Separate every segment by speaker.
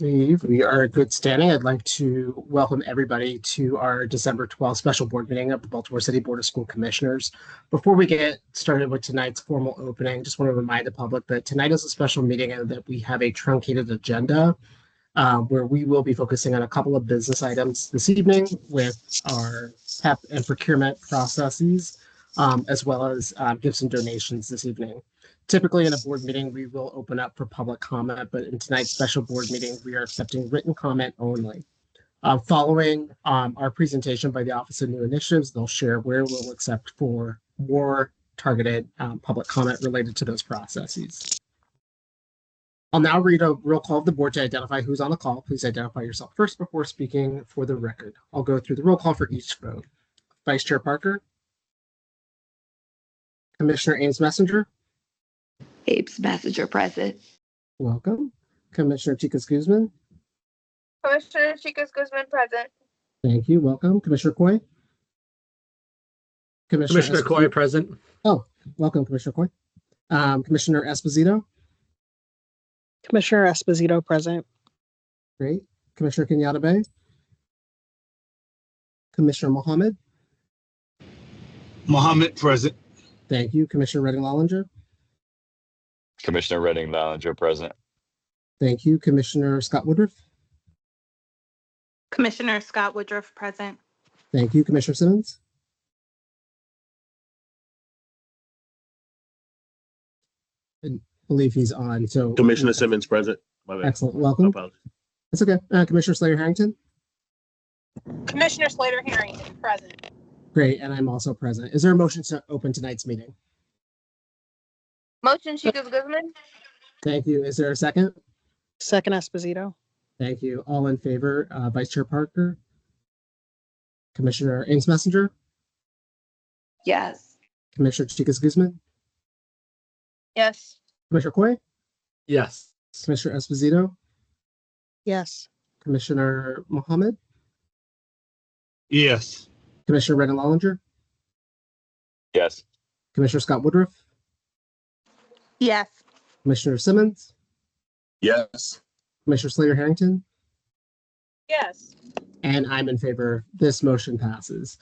Speaker 1: believe we are in good standing. I'd like to welcome everybody to our December 12th special board meeting of the Baltimore City Board of School Commissioners. Before we get started with tonight's formal opening, just want to remind the public that tonight is a special meeting and that we have a truncated agenda where we will be focusing on a couple of business items this evening with our PEP and procurement processes, as well as gifts and donations this evening. Typically in a board meeting, we will open up for public comment, but in tonight's special board meeting, we are accepting written comment only. Following our presentation by the Office of New Initiatives, they'll share where we'll accept for more targeted public comment related to those processes. I'll now read a roll call of the board to identify who's on the call. Please identify yourself first before speaking for the record. I'll go through the roll call for each vote. Vice Chair Parker. Commissioner Ames Messenger.
Speaker 2: Ames Messenger present.
Speaker 1: Welcome. Commissioner Chicas Guzman.
Speaker 3: Commissioner Chicas Guzman present.
Speaker 1: Thank you. Welcome. Commissioner Coy.
Speaker 4: Commissioner Coy present.
Speaker 1: Oh, welcome, Commissioner Coy. Commissioner Esposito.
Speaker 5: Commissioner Esposito present.
Speaker 1: Great. Commissioner Kenyatta Bay. Commissioner Mohammed.
Speaker 6: Mohammed present.
Speaker 1: Thank you. Commissioner Redding Lollinger.
Speaker 7: Commissioner Redding Lollinger present.
Speaker 1: Thank you. Commissioner Scott Woodruff.
Speaker 3: Commissioner Scott Woodruff present.
Speaker 1: Thank you. Commissioner Simmons. I believe he's on. So
Speaker 6: Commissioner Simmons present. My bad.
Speaker 1: Excellent. Welcome. That's okay. Commissioner Slater Harrington.
Speaker 3: Commissioner Slater Harrington present.
Speaker 1: Great. And I'm also present. Is there a motion to open tonight's meeting?
Speaker 3: Motion Chicas Guzman.
Speaker 1: Thank you. Is there a second?
Speaker 5: Second Esposito.
Speaker 1: Thank you. All in favor, Vice Chair Parker, Commissioner Ames Messenger,
Speaker 2: Yes.
Speaker 1: Commissioner Chicas Guzman,
Speaker 3: Yes.
Speaker 1: Commissioner Coy,
Speaker 4: Yes.
Speaker 1: Commissioner Esposito,
Speaker 5: Yes.
Speaker 1: Commissioner Mohammed,
Speaker 6: Yes.
Speaker 1: Commissioner Redding Lollinger,
Speaker 7: Yes.
Speaker 1: Commissioner Scott Woodruff,
Speaker 3: Yes.
Speaker 1: Commissioner Simmons,
Speaker 6: Yes.
Speaker 1: Commissioner Slater Harrington,
Speaker 3: Yes.
Speaker 1: and I'm in favor. This motion passes.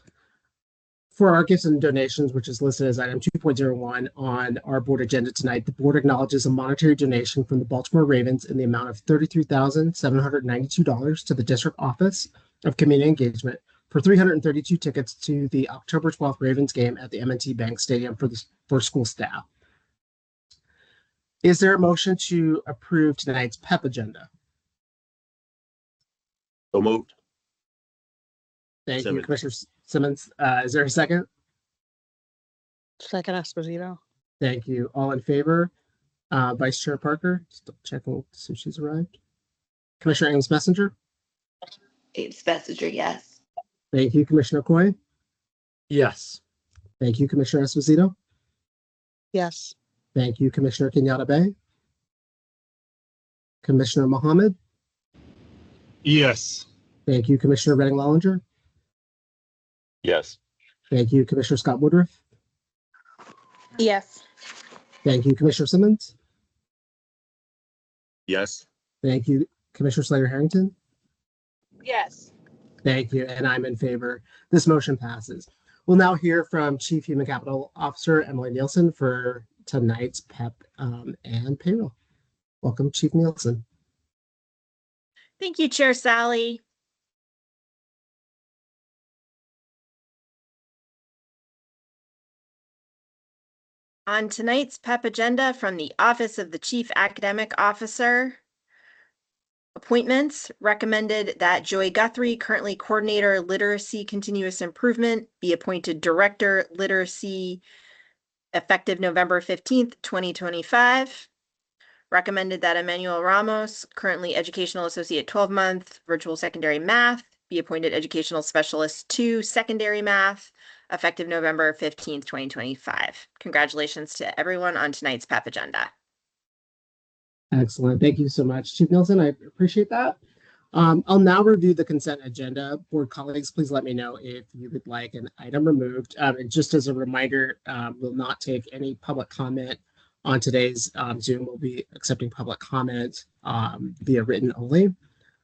Speaker 1: For our gifts and donations, which is listed as item 2.01 on our board agenda tonight, the board acknowledges a monetary donation from the Baltimore Ravens in the amount of $33,792 to the District Office of Community Engagement for 332 tickets to the October 12th Ravens game at the M&T Bank Stadium for school staff. Is there a motion to approve tonight's PEP agenda?
Speaker 6: So moved.
Speaker 1: Thank you,
Speaker 6: Simmons.
Speaker 1: Commissioner Simmons. Is there a second?
Speaker 5: Second Esposito.
Speaker 1: Thank you. All in favor? Vice Chair Parker, still checking to see if she's arrived. Commissioner Ames Messenger.
Speaker 2: Ames Messenger, yes.
Speaker 1: Thank you, Commissioner Coy.
Speaker 4: Yes.
Speaker 1: Thank you, Commissioner Esposito.
Speaker 5: Yes.
Speaker 1: Thank you, Commissioner Kenyatta Bay. Commissioner Mohammed.
Speaker 6: Yes.
Speaker 1: Thank you, Commissioner Redding Lollinger.
Speaker 7: Yes.
Speaker 1: Thank you, Commissioner Scott Woodruff.
Speaker 3: Yes.
Speaker 1: Thank you, Commissioner Simmons.
Speaker 6: Yes.
Speaker 1: Thank you, Commissioner Slater Harrington.
Speaker 3: Yes.
Speaker 1: Thank you, and I'm in favor. This motion passes. We'll now hear from Chief Human Capital Officer Emily Nielsen for tonight's PEP and payroll. Welcome, Chief Nielsen.
Speaker 8: Thank you, Chair Sally. On tonight's PEP agenda from the Office of the Chief Academic Officer, appointments recommended that Joy Guthrie, currently Coordinator Literacy Continuous Improvement, be appointed Director Literacy effective November 15th, 2025. Recommended that Emmanuel Ramos, currently Educational Associate 12-month Virtual Secondary Math, be appointed Educational Specialist 2 Secondary Math, effective November 15th, 2025. Congratulations to everyone on tonight's PEP agenda.
Speaker 1: Excellent. Thank you so much, Chief Nielsen. I appreciate that. I'll now review the consent agenda. Board colleagues, please let me know if you would like an item removed. And just as a reminder, we'll not take any public comment on today's Zoom. We'll be accepting public comment via written only.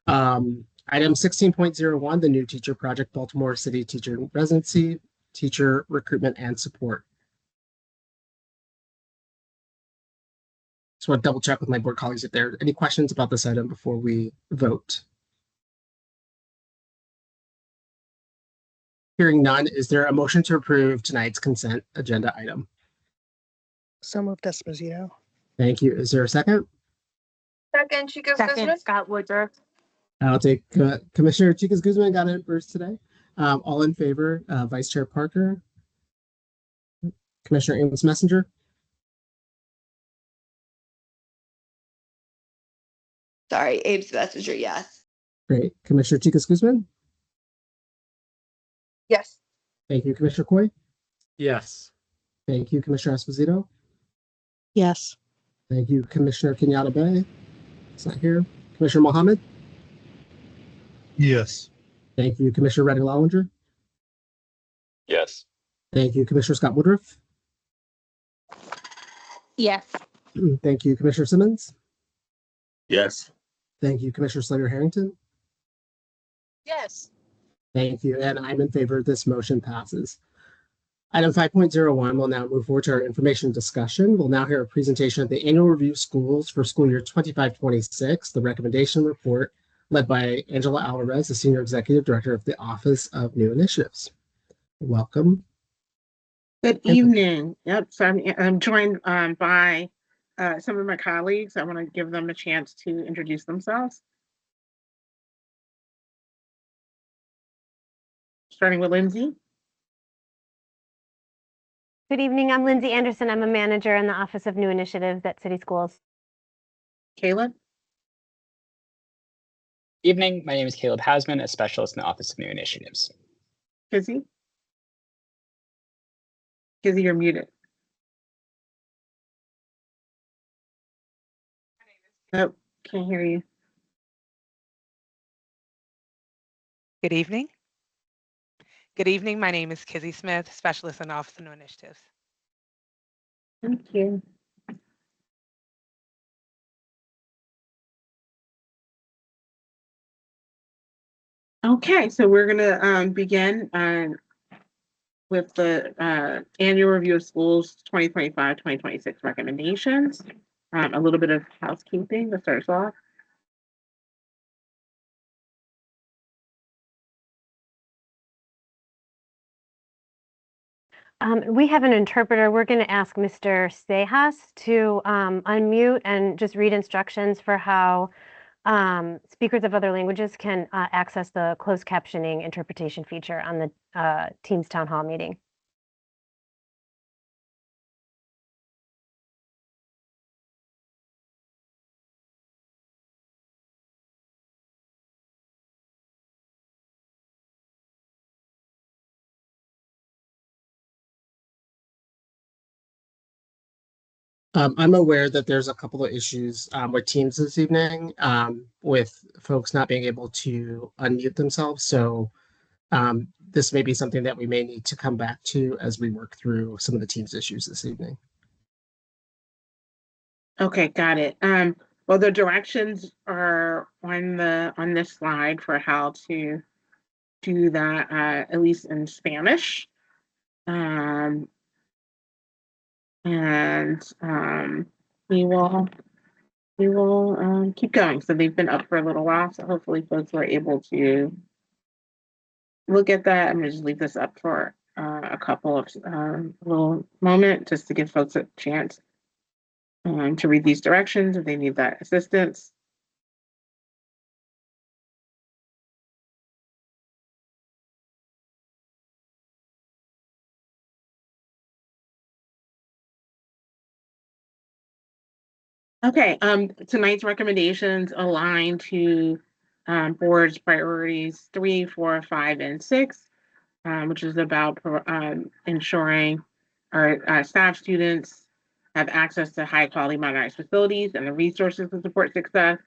Speaker 1: Item 16.01, the new teacher project, Baltimore City Teacher Residency, teacher recruitment and support. Just want to double check with my board colleagues if there are any questions about this item before we vote. Hearing none, is there a motion to approve tonight's consent agenda item?
Speaker 5: So moved, Esposito.
Speaker 1: Thank you. Is there a second?
Speaker 3: Second, Chicas
Speaker 9: Second,
Speaker 3: Guzman.
Speaker 9: Scott Woodruff.
Speaker 1: I'll take Commissioner Chicas Guzman got it first today. All in favor, Vice Chair Parker, Commissioner Amos Messenger,
Speaker 2: Sorry, Abe's Messenger, yes.
Speaker 1: great. Commissioner Chicas Guzman,
Speaker 3: Yes.
Speaker 1: thank you. Commissioner Coy,
Speaker 4: Yes.
Speaker 1: thank you. Commissioner Esposito,
Speaker 5: Yes.
Speaker 1: thank you. Commissioner Kenyatta Bay, it's not here. Commissioner Mohammed,
Speaker 6: Yes.
Speaker 1: thank you. Commissioner Redding Lallinger,
Speaker 7: Yes.
Speaker 1: thank you. Commissioner Scott Woodruff,
Speaker 3: Yes.
Speaker 1: thank you. Commissioner Simmons,
Speaker 6: Yes.
Speaker 1: thank you. Commissioner Slater Harrington,
Speaker 3: Yes.
Speaker 1: thank you. And I'm in favor. This motion passes. Item 5.01 will now move forward to our information discussion. We'll now hear a presentation of the annual review of schools for school year 25-26, the recommendation report led by Angela Alvarez, the Senior Executive Director of the Office of New Initiatives. Welcome.
Speaker 10: Good evening. Yep, so I'm joined by some of my colleagues. I want to give them a chance to introduce themselves. Starting with Lindsay.
Speaker 9: Good evening. I'm Lindsay Anderson. I'm a manager in the Office of New Initiatives at City Schools.
Speaker 10: Caleb.
Speaker 11: Evening, my name is Caleb Hasman, a specialist in the Office of New Initiatives.
Speaker 10: Kizzy. Kizzy, you're muted. Oh, can't hear you.
Speaker 12: Good evening. Good evening. My name is Kizzy Smith, specialist in the Office of New Initiatives.
Speaker 10: Thank you. Okay, so we're gonna begin with the annual review of schools 2025-2026 recommendations. A little bit of housekeeping to start us off.
Speaker 9: We have an interpreter. We're going to ask Mr. Sejas to unmute and just read instructions for how speakers of other languages can access the closed captioning interpretation feature on the Teams Town Hall meeting.
Speaker 1: I'm aware that there's a couple of issues with Teams this evening with folks not being able to unmute themselves. So this may be something that we may need to come back to as we work through some of the Teams issues this evening.
Speaker 10: Okay, got it. Well, the directions are on this slide for how to do that, at least in Spanish. We will keep going. So they've been up for a little while, so hopefully folks were able to look at that. I'm gonna just leave this up for a couple of little moment just to give folks a chance to read these directions if they need that assistance. Okay, tonight's recommendations align to board's priorities 3, 4, 5, and 6, which is about ensuring our staff students have access to high quality modernized facilities and the resources to support success,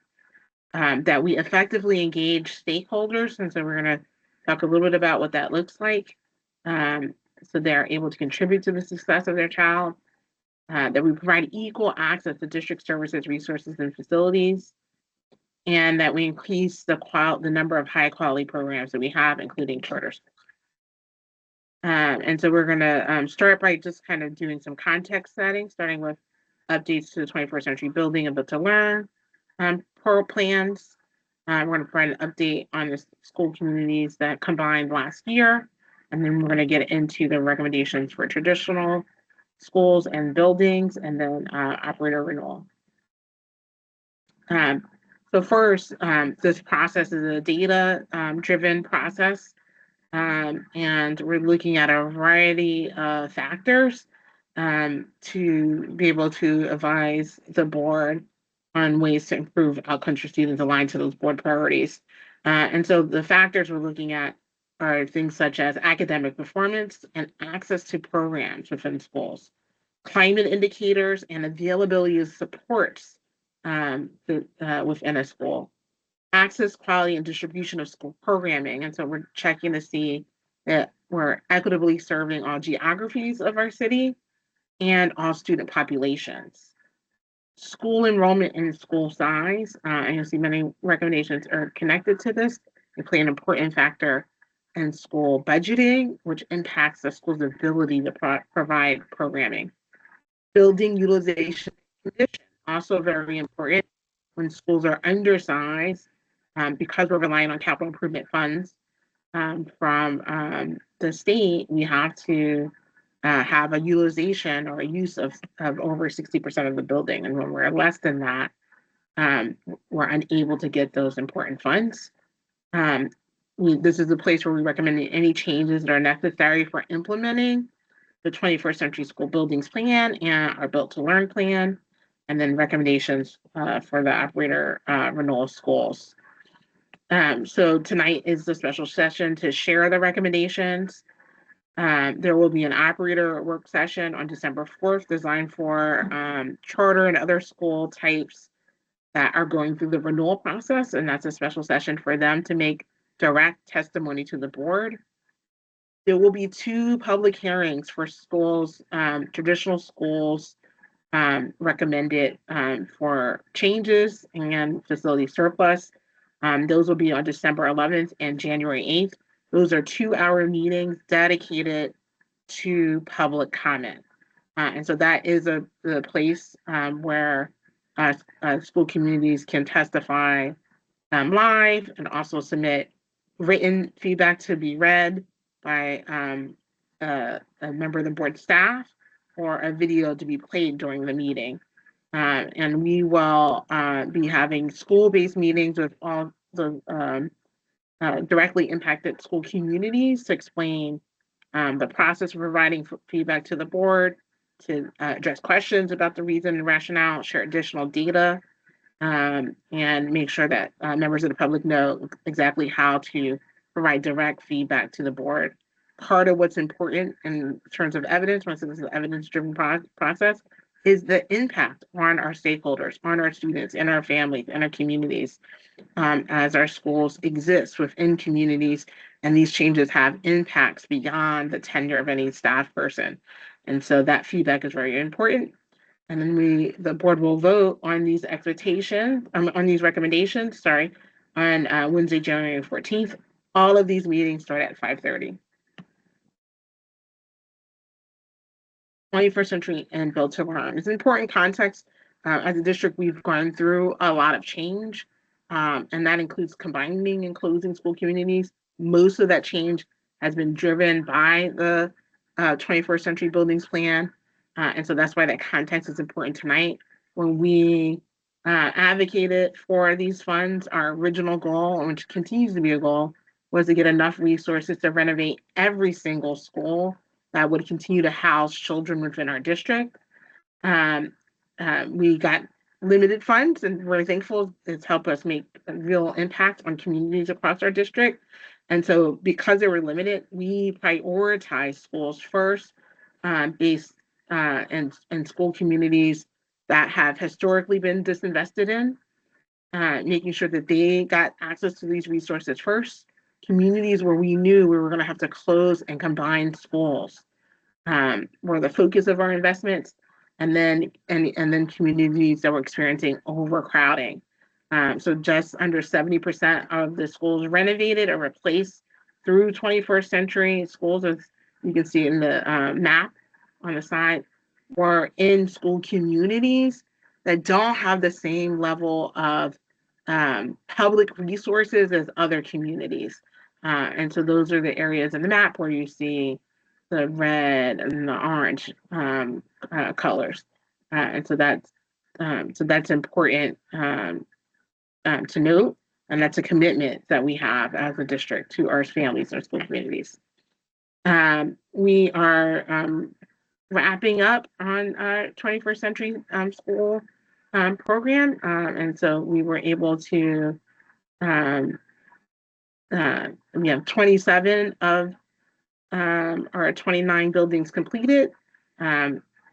Speaker 10: that we effectively engage stakeholders. And so we're going to talk a little bit about what that looks like, so they're able to contribute to the success of their child. That we provide equal access to district services, resources, and facilities, and that we increase the number of high quality programs that we have, including charter schools. And so we're going to start by just kind of doing some context setting, starting with updates to the 21st Century Building and Built to Learn plans. We're going to provide an update on the school communities that combined last year, and then we're going to get into the recommendations for traditional schools and buildings, and then operator renewal. So first, this process is a data-driven process, and we're looking at a variety of factors to be able to advise the board on ways to improve outcomes for students aligned to those board priorities. And so the factors we're looking at are things such as academic performance and access to programs within schools, climate indicators, and availability of supports within a school, access, quality, and distribution of school programming. And so we're checking to see that we're equitably serving all geographies of our city and all student populations. School enrollment and school size, and you'll see many recommendations are connected to this. They play an important factor in school budgeting, which impacts the school's ability to provide programming. Building utilization condition, also very important when schools are undersized, because we're relying on capital improvement funds from the state. We have to have a utilization or a use of over 60% of the building. And when we're less than that, we're unable to get those important funds. This is the place where we recommend any changes that are necessary for implementing the 21st Century School Buildings Plan and our Built to Learn plan, and then recommendations for the operator renewal of schools. So tonight is the special session to share the recommendations. There will be an operator work session on December 4th designed for charter and other school types that are going through the renewal process, and that's a special session for them to make direct testimony to the board. There will be 2 public hearings for schools, traditional schools recommended for changes and facility surplus. Those will be on December 11th and January 8th. Those are 2-hour meetings dedicated to public comment. And so that is the place where school communities can testify live and also submit written feedback to be read by a member of the board staff, or a video to be played during the meeting. And we will be having school-based meetings with all the directly impacted school communities to explain the process of providing feedback to the board, to address questions about the reason and rationale, share additional data, and make sure that members of the public know exactly how to provide direct feedback to the board. Part of what's important in terms of evidence, once this is an evidence-driven process, is the impact on our stakeholders, on our students, and our families, and our communities, as our schools exist within communities, and these changes have impacts beyond the tenure of any staff person. And so that feedback is very important. And then the board will vote on these expectations, on these recommendations, on Wednesday, January 14th. All of these meetings start at 5:30. 21st Century and Built to Learn. It's important context. As a district, we've gone through a lot of change, and that includes combining and closing school communities. Most of that change has been driven by the 21st Century Buildings Plan, and so that's why that context is important tonight. When we advocated for these funds, our original goal, which continues to be a goal, was to get enough resources to renovate every single school that would continue to house children within our district. We got limited funds, and we're thankful it's helped us make a real impact on communities across our district. And so because they were limited, we prioritized schools first, based in school communities that have historically been disinvested in, making sure that they got access to these resources first. Communities where we knew we were going to have to close and combine schools were the focus of our investments, and then communities that were experiencing overcrowding. So just under 70% of the schools renovated or replaced through 21st century schools, as you can see in the map on the side, were in school communities that don't have the same level of public resources as other communities. And so those are the areas in the map where you see the red and the orange colors. And so that's important to note, and that's a commitment that we have as a district to our families and our school communities. We are wrapping up on our 21st century school program, and so we were able to we have 27 of our 29 buildings completed.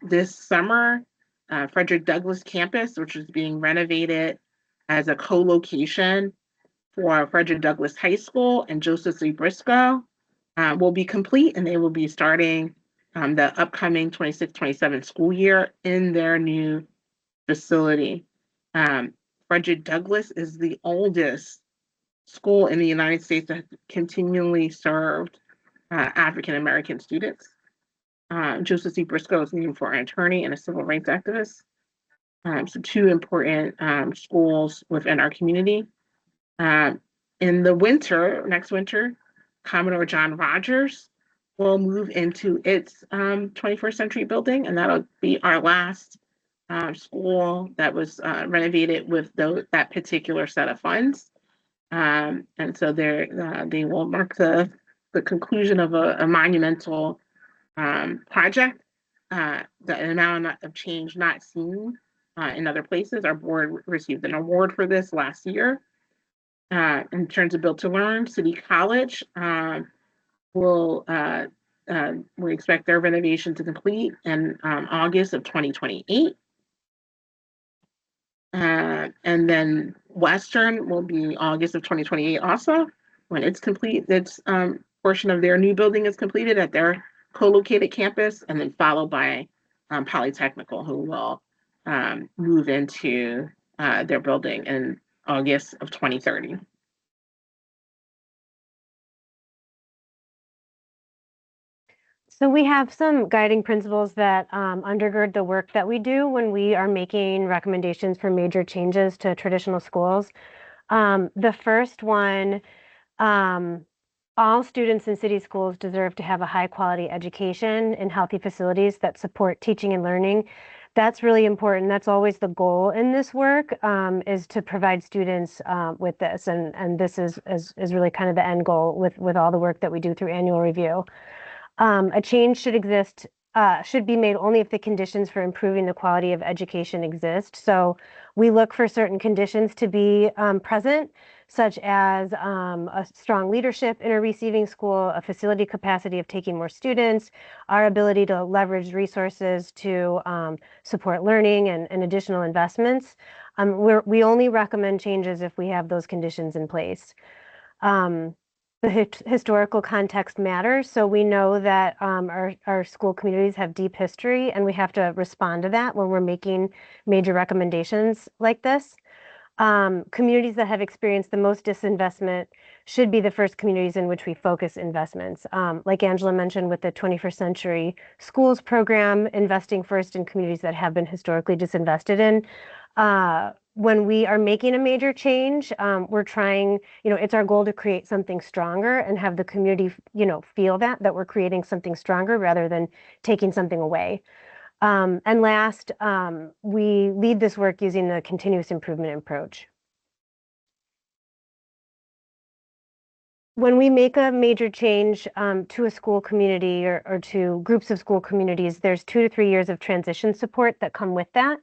Speaker 10: This summer, Frederick Douglass campus, which is being renovated as a co-location for Frederick Douglass High School and Joseph C. Briscoe, will be complete, and they will be starting the upcoming 26-27 school year in their new facility. Frederick Douglass is the oldest school in the United States that continually served African American students. Joseph C. Briscoe is named for an attorney and a civil rights activist. So two important schools within our community. In the winter, next winter, Commodore John Rogers will move into its 21st century building, and that'll be our last school that was renovated with that particular set of funds. And so they will mark the conclusion of a monumental project, an amount of change not seen in other places. Our board received an award for this last year. In terms of Built to Learn, City College we expect their renovation to complete in August of 2028. And then Western will be August of 2028 also, when it's complete. Its portion of their new building is completed at their co-located campus, and then followed by Polytechnical, who will move into their building in August of 2030.
Speaker 9: So we have some guiding principles that undergird the work that we do when we are making recommendations for major changes to traditional schools. The first one, all students in city schools deserve to have a high quality education in healthy facilities that support teaching and learning. That's really important. That's always the goal in this work, is to provide students with this. And this is really kind of the end goal with all the work that we do through annual review. A change should be made only if the conditions for improving the quality of education exist. So we look for certain conditions to be present, such as a strong leadership in a receiving school, a facility capacity of taking more students, our ability to leverage resources to support learning and additional investments. We only recommend changes if we have those conditions in place. The historical context matters. So we know that our school communities have deep history, and we have to respond to that when we're making major recommendations like this. Communities that have experienced the most disinvestment should be the first communities in which we focus investments. Like Angela mentioned with the 21st Century Schools program, investing first in communities that have been historically disinvested in. When we are making a major change, we're trying, it's our goal to create something stronger and have the community, feel that we're creating something stronger rather than taking something away. And last, we lead this work using the continuous improvement approach. When we make a major change to a school community or to groups of school communities, there's 2 to 3 years of transition support that come with that.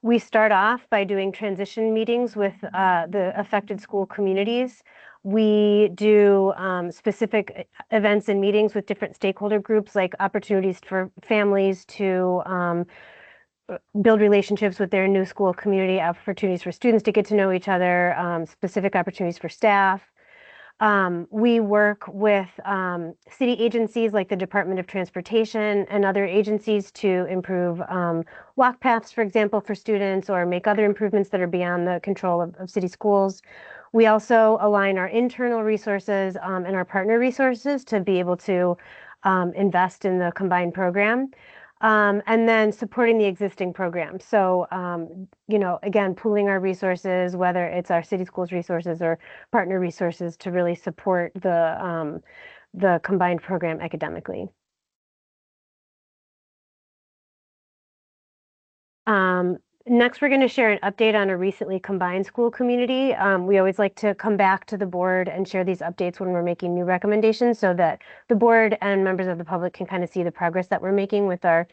Speaker 9: We start off by doing transition meetings with the affected school communities. We do specific events and meetings with different stakeholder groups, like opportunities for families to build relationships with their new school community, opportunities for students to get to know each other, specific opportunities for staff. We work with city agencies like the Department of Transportation and other agencies to improve walk paths, for example, for students, or make other improvements that are beyond the control of city schools. We also align our internal resources and our partner resources to be able to invest in the combined program. And then supporting the existing program. So, again, pooling our resources, whether it's our city schools resources or partner resources, to really support the combined program academically. Next, we're going to share an update on a recently combined school community. We always like to come back to the board and share these updates when we're making new recommendations so that the board and members of the public can kind of see the progress that we're making with our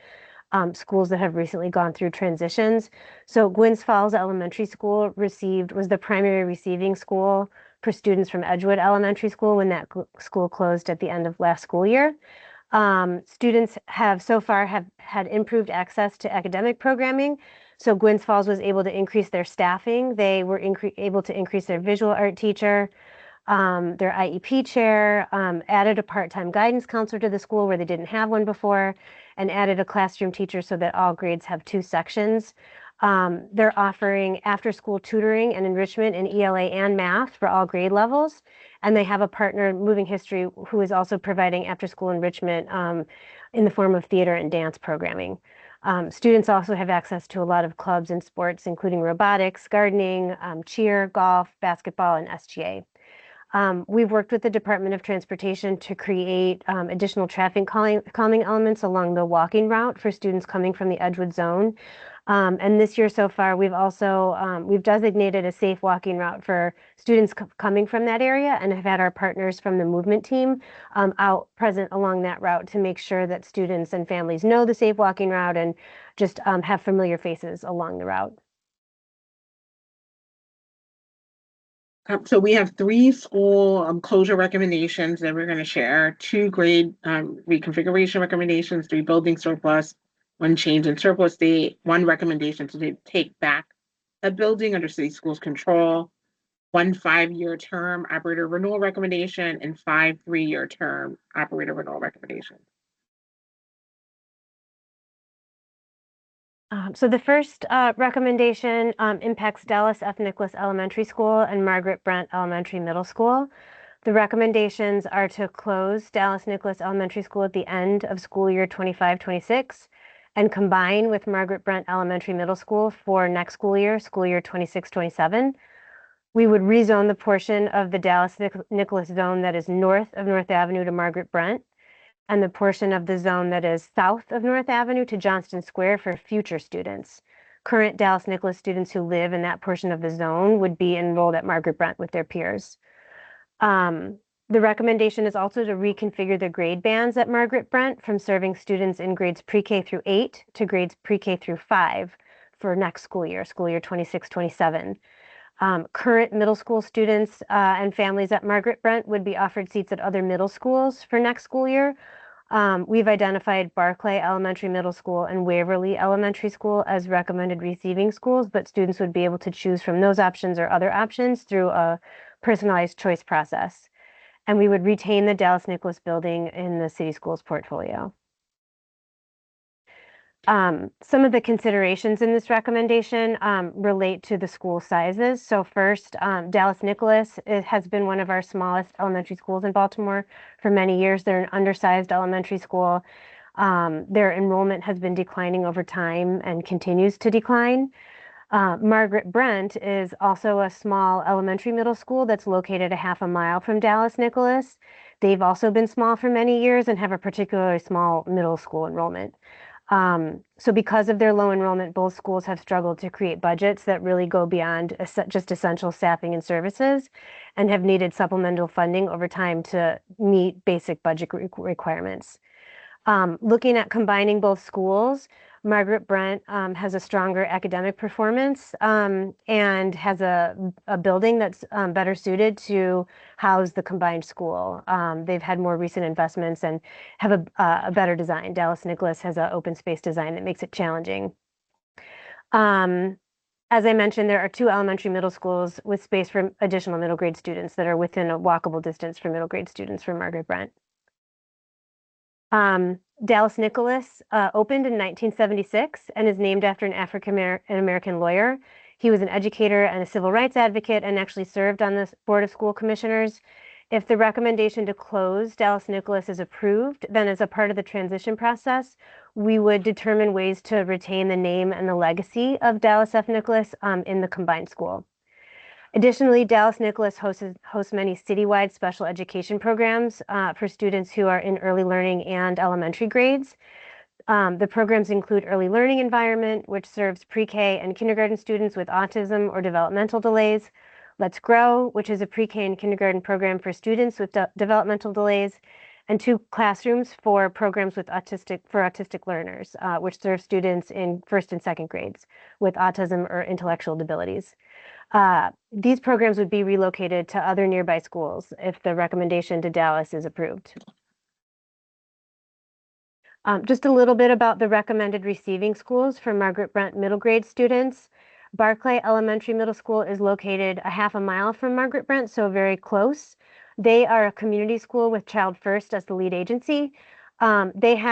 Speaker 9: schools that have recently gone through transitions. So Gwynns Falls Elementary School was the primary receiving school for students from Edgewood Elementary School when that school closed at the end of last school year. Students have so far had improved access to academic programming. So Gwynns Falls was able to increase their staffing. They were able to increase their visual art teacher, their IEP chair, added a part-time guidance counselor to the school where they didn't have one before, and added a classroom teacher so that all grades have 2 sections. They're offering after-school tutoring and enrichment in ELA and math for all grade levels. And they have a partner, Moving History, who is also providing after-school enrichment in the form of theater and dance programming. Students also have access to a lot of clubs and sports, including robotics, gardening, cheer, golf, basketball, and SGA. We've worked with the Department of Transportation to create additional traffic calming elements along the walking route for students coming from the Edgewood zone. And this year so far, we've designated a safe walking route for students coming from that area and have had our partners from the movement team out present along that route to make sure that students and families know the safe walking route and just have familiar faces along the route.
Speaker 10: So we have 3 school closure recommendations that we're going to share, 2 grade reconfiguration recommendations, 3 building surplus, 1 change in surplus date, 1 recommendation to take back a building under city schools control, 1 5-year term operator renewal recommendation, and 5 3-year term operator renewal recommendations.
Speaker 9: So the first recommendation impacts Dallas F. Nicholas Elementary School and Margaret Brent Elementary Middle School. The recommendations are to close Dallas Nicholas Elementary School at the end of school year 25-26 and combine with Margaret Brent Elementary Middle School for next school year 26-27. We would rezone the portion of the Dallas Nicholas zone that is north of North Avenue to Margaret Brent, and the portion of the zone that is south of North Avenue to Johnston Square for future students. Current Dallas Nicholas students who live in that portion of the zone would be enrolled at Margaret Brent with their peers. The recommendation is also to reconfigure the grade bands at Margaret Brent from serving students in grades pre-K through 8 to grades pre-K through 5 for next school year 26-27. Current middle school students and families at Margaret Brent would be offered seats at other middle schools for next school year. We've identified Barclay Elementary Middle School and Waverly Elementary School as recommended receiving schools, but students would be able to choose from those options or other options through a personalized choice process. And we would retain the Dallas Nicholas building in the city schools portfolio. Some of the considerations in this recommendation relate to the school sizes. So first, Dallas Nicholas has been one of our smallest elementary schools in Baltimore for many years. They're an undersized elementary school. Their enrollment has been declining over time and continues to decline. Margaret Brent is also a small elementary middle school that's located a half a mile from Dallas Nicholas. They've also been small for many years and have a particularly small middle school enrollment. So because of their low enrollment, both schools have struggled to create budgets that really go beyond just essential staffing and services and have needed supplemental funding over time to meet basic budget requirements. Looking at combining both schools, Margaret Brent has a stronger academic performance and has a building that's better suited to house the combined school. They've had more recent investments and have a better design. Dallas Nicholas has an open space design that makes it challenging. As I mentioned, there are 2 elementary middle schools with space for additional middle grade students that are within a walkable distance for middle grade students from Margaret Brent. Dallas Nicholas opened in 1976 and is named after an African-American lawyer. He was an educator and a civil rights advocate and actually served on the Board of School Commissioners. If the recommendation to close Dallas Nicholas is approved, then as a part of the transition process, we would determine ways to retain the name and the legacy of Dallas F. Nicholas in the combined school. Additionally, Dallas Nicholas hosts many citywide special education programs for students who are in early learning and elementary grades. The programs include Early Learning Environment, which serves pre-K and kindergarten students with autism or developmental delays. Let's Grow, which is a pre-K and kindergarten program for students with developmental delays, and 2 classrooms for programs with autistic learners, which serve students in first and second grades with autism or intellectual disabilities. These programs would be relocated to other nearby schools if the recommendation to Dallas is approved. Just a little bit about the recommended receiving schools for Margaret Brent middle grade students. Barclay Elementary Middle School is located a half a mile from Margaret Brent, so very close. They are a community school with Child First as the lead agency. They're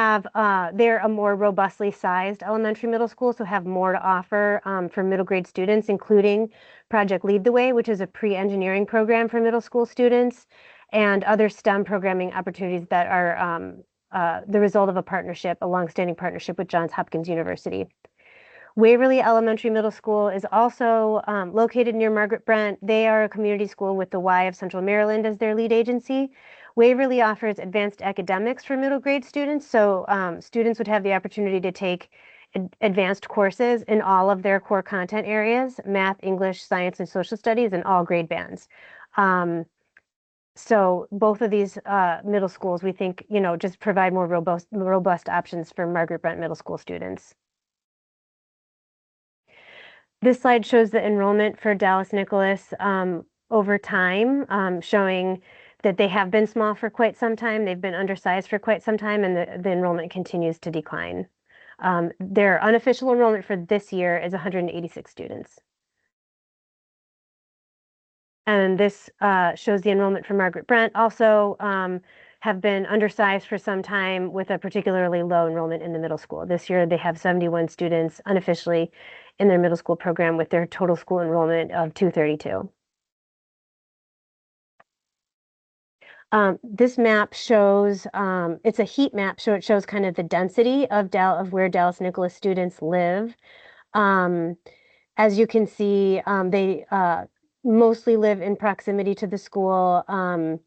Speaker 9: a more robustly sized elementary middle school, so have more to offer for middle grade students, including Project Lead the Way, which is a pre-engineering program for middle school students, and other STEM programming opportunities that are the result of a longstanding partnership with Johns Hopkins University. Waverly Elementary Middle School is also located near Margaret Brent. They are a community school with the Y of Central Maryland as their lead agency. Waverly offers advanced academics for middle grade students, so students would have the opportunity to take advanced courses in all of their core content areas: math, English, science, and social studies, in all grade bands. So both of these middle schools, we think, just provide more robust options for Margaret Brent Middle School students. This slide shows the enrollment for Dallas Nicholas over time, showing that they have been small for quite some time. They've been undersized for quite some time, and the enrollment continues to decline. Their unofficial enrollment for this year is 186 students. And this shows the enrollment for Margaret Brent. Also have been undersized for some time with a particularly low enrollment in the middle school. This year they have 71 students unofficially in their middle school program with their total school enrollment of 232. This map shows, it's a heat map, so it shows kind of the density of where Dallas Nicholas students live. As you can see, they mostly live in proximity to the school.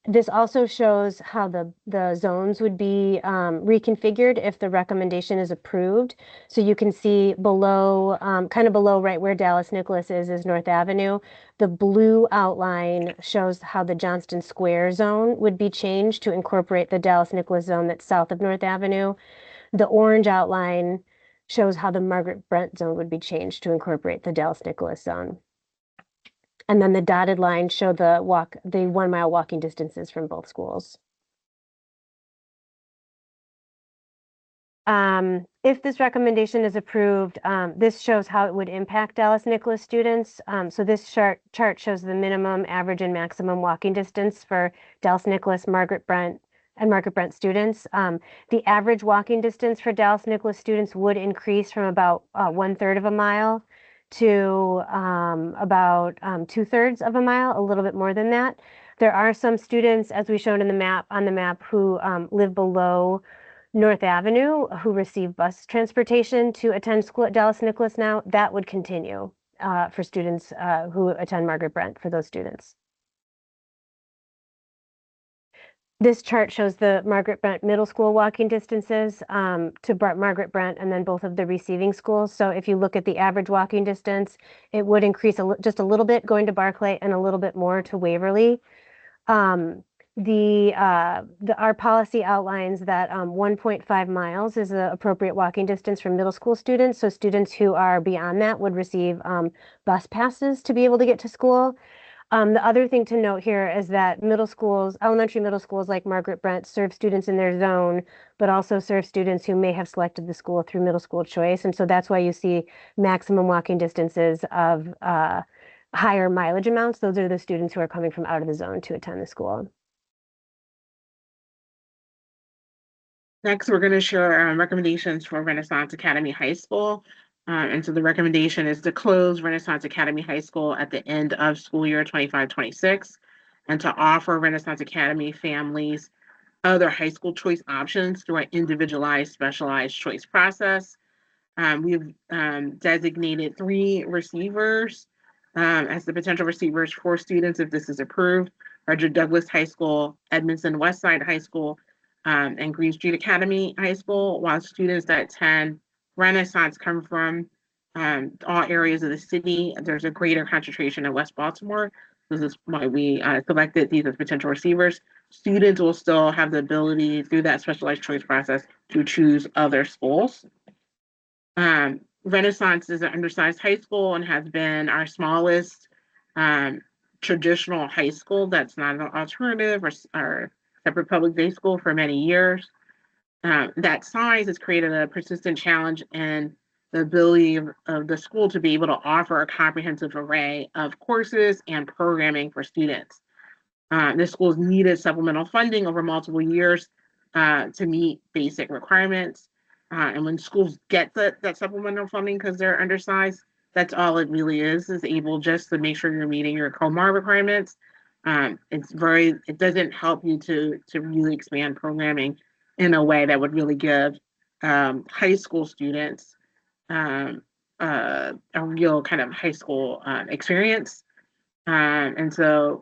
Speaker 9: This also shows how the zones would be reconfigured if the recommendation is approved. So you can see below, kind of below right where Dallas Nicholas is North Avenue. The blue outline shows how the Johnston Square zone would be changed to incorporate the Dallas Nicholas zone that's south of North Avenue. The orange outline shows how the Margaret Brent zone would be changed to incorporate the Dallas Nicholas zone. And then the dotted lines show the 1 mile walking distances from both schools. If this recommendation is approved, this shows how it would impact Dallas Nicholas students. So this chart shows the minimum, average, and maximum walking distance for Dallas Nicholas, Margaret Brent, and Margaret Brent students. The average walking distance for Dallas Nicholas students would increase from about 1/3 of a mile to about 2/3 of a mile, a little bit more than that. There are some students, as we showed on the map, who live below North Avenue, who receive bus transportation to attend school at Dallas Nicholas now. That would continue for students who attend Margaret Brent, for those students. This chart shows the Margaret Brent Middle School walking distances to Margaret Brent and then both of the receiving schools. So if you look at the average walking distance, it would increase just a little bit going to Barclay and a little bit more to Waverly. Our policy outlines that 1.5 miles is the appropriate walking distance for middle school students. So students who are beyond that would receive bus passes to be able to get to school. The other thing to note here is that middle schools, elementary middle schools like Margaret Brent serve students in their zone, but also serve students who may have selected the school through middle school choice. And so that's why you see maximum walking distances of higher mileage amounts. Those are the students who are coming from out of the zone to attend the school.
Speaker 10: Next, we're going to share recommendations for Renaissance Academy High School. And so the recommendation is to close Renaissance Academy High School at the end of school year 25-26, and to offer Renaissance Academy families other high school choice options through an individualized, specialized choice process. We've designated 3 receivers as the potential receivers for students if this is approved: Frederick Douglass High School, Edmondson Westside High School, and Green Street Academy High School, while students that attend Renaissance come from all areas of the city. There's a greater concentration in West Baltimore. This is why we selected these as potential receivers. Students will still have the ability through that specialized choice process to choose other schools. Renaissance is an undersized high school and has been our smallest traditional high school that's not an alternative or separate public day school for many years. That size has created a persistent challenge in the ability of the school to be able to offer a comprehensive array of courses and programming for students. This school's needed supplemental funding over multiple years to meet basic requirements. And when schools get that supplemental funding because they're undersized, that's all it really is able just to make sure you're meeting your COMAR requirements. It doesn't help you to really expand programming in a way that would really give high school students a real kind of high school experience. And so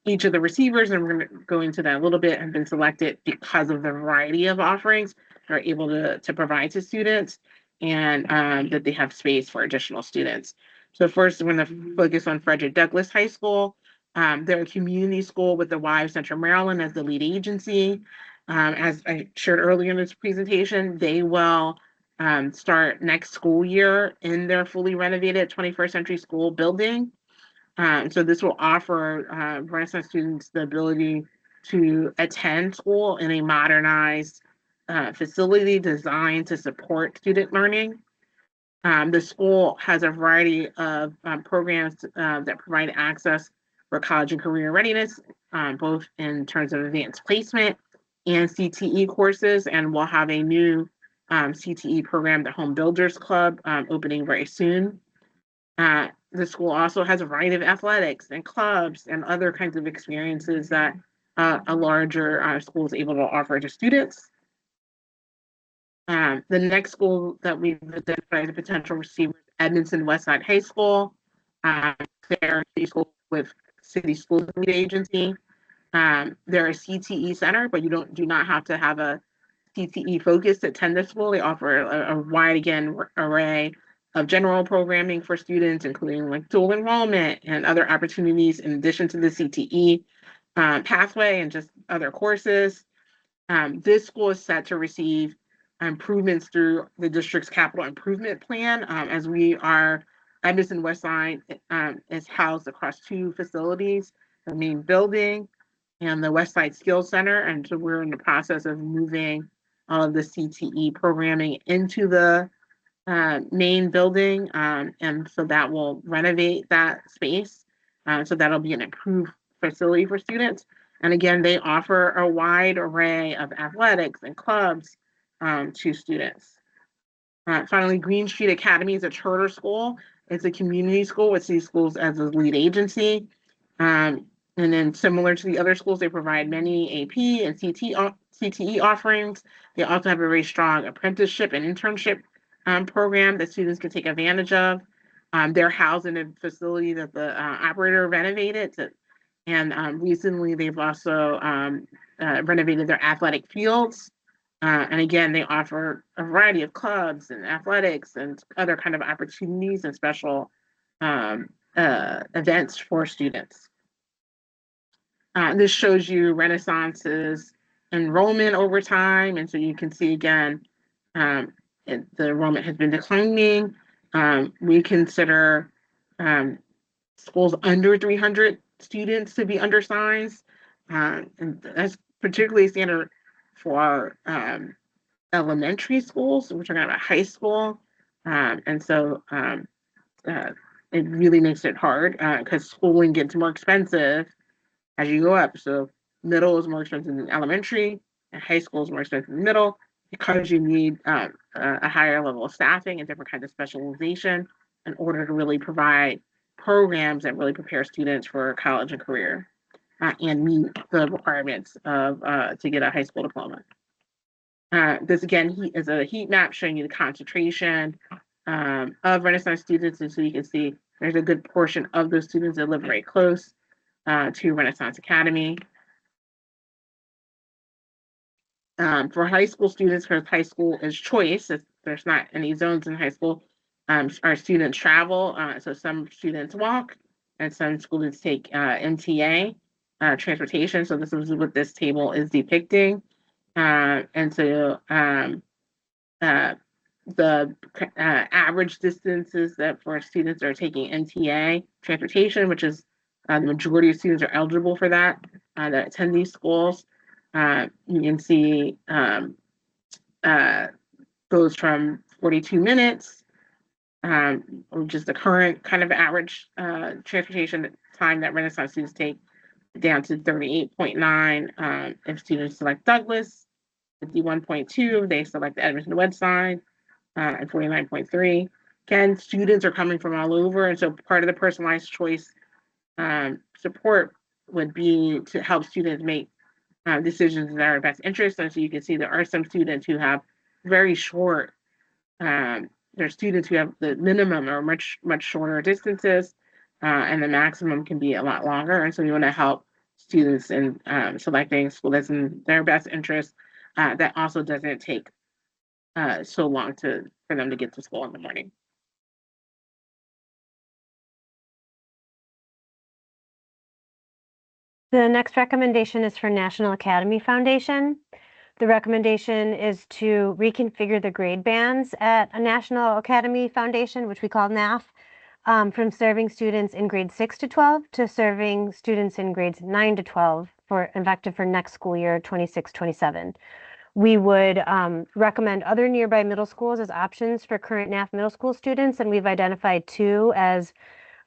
Speaker 10: each of the receivers, and we're going to go into that a little bit, have been selected because of the variety of offerings they're able to provide to students, and that they have space for additional students. So first, we're going to focus on Frederick Douglass High School. They're a community school with the Y of Central Maryland as the lead agency. As I shared earlier in this presentation, they will start next school year in their fully renovated 21st century school building. So this will offer Renaissance students the ability to attend school in a modernized facility designed to support student learning. The school has a variety of programs that provide access for college and career readiness, both in terms of advanced placement and CTE courses, and we'll have a new CTE program, the Home Builders Club, opening very soon. The school also has a variety of athletics and clubs and other kinds of experiences that a larger school is able to offer to students. The next school that we've identified as a potential receiver is Edmondson Westside High School. They're a school with city school lead agency. They're a CTE center, but you do not have to have a CTE focus to attend this school. They offer a wide, array of general programming for students, including like dual enrollment and other opportunities in addition to the CTE pathway and just other courses. This school is set to receive improvements through the district's capital improvement plan, as we are Edmondson Westside is housed across 2 facilities, the main building and the Westside Skills Center. And so we're in the process of moving all of the CTE programming into the main building. And so that will renovate that space. So that'll be an improved facility for students. And again, they offer a wide array of athletics and clubs to students. Finally, Green Street Academy is a charter school. It's a community school with city schools as a lead agency. And then similar to the other schools, they provide many AP and CTE offerings. They also have a very strong apprenticeship and internship program that students can take advantage of. They're housed in a facility that the operator renovated. And recently they've also renovated their athletic fields. And again, they offer a variety of clubs and athletics and other kind of opportunities and special events for students. This shows you Renaissance's enrollment over time. And so you can see again, the enrollment has been declining. We consider schools under 300 students to be undersized. And that's particularly standard for elementary schools. We're talking about high school. And so it really makes it hard because schooling gets more expensive as you go up. So middle is more expensive than elementary, and high school is more expensive than middle because you need a higher level of staffing and different kinds of specialization in order to really provide programs that really prepare students for college and career and meet the requirements of to get a high school diploma. This again is a heat map showing you the concentration of Renaissance students, and so you can see there's a good portion of those students that live very close to Renaissance Academy. For high school students, because high school is choice, there's not any zones in high school, our students travel. So some students walk and some students take MTA transportation. So this is what this table is depicting. And so the average distances that for students that are taking MTA transportation, which is the majority of students are eligible for that attend these schools. You can see goes from 42 minutes, which is the current kind of average transportation time that Renaissance students take, down to 38.9 if students select Douglas, 51.2 if they select the Edmonton West Side, and 49.3. Again, students are coming from all over, and so part of the personalized choice support would be to help students make decisions that are in best interest. And so you can see there are some students who have very short, there are students who have the minimum or much shorter distances, and the maximum can be a lot longer. And so we want to help students in selecting a school that's in their best interest, that also doesn't take so long for them to get to school in the morning.
Speaker 9: The next recommendation is for National Academy Foundation. The recommendation is to reconfigure the grade bands at a National Academy Foundation, which we call NAF, from serving students in grades 6 to 12 to serving students in grades 9 to 12 effective for next school year 26-27. We would recommend other nearby middle schools as options for current NAF middle school students, and we've identified 2 as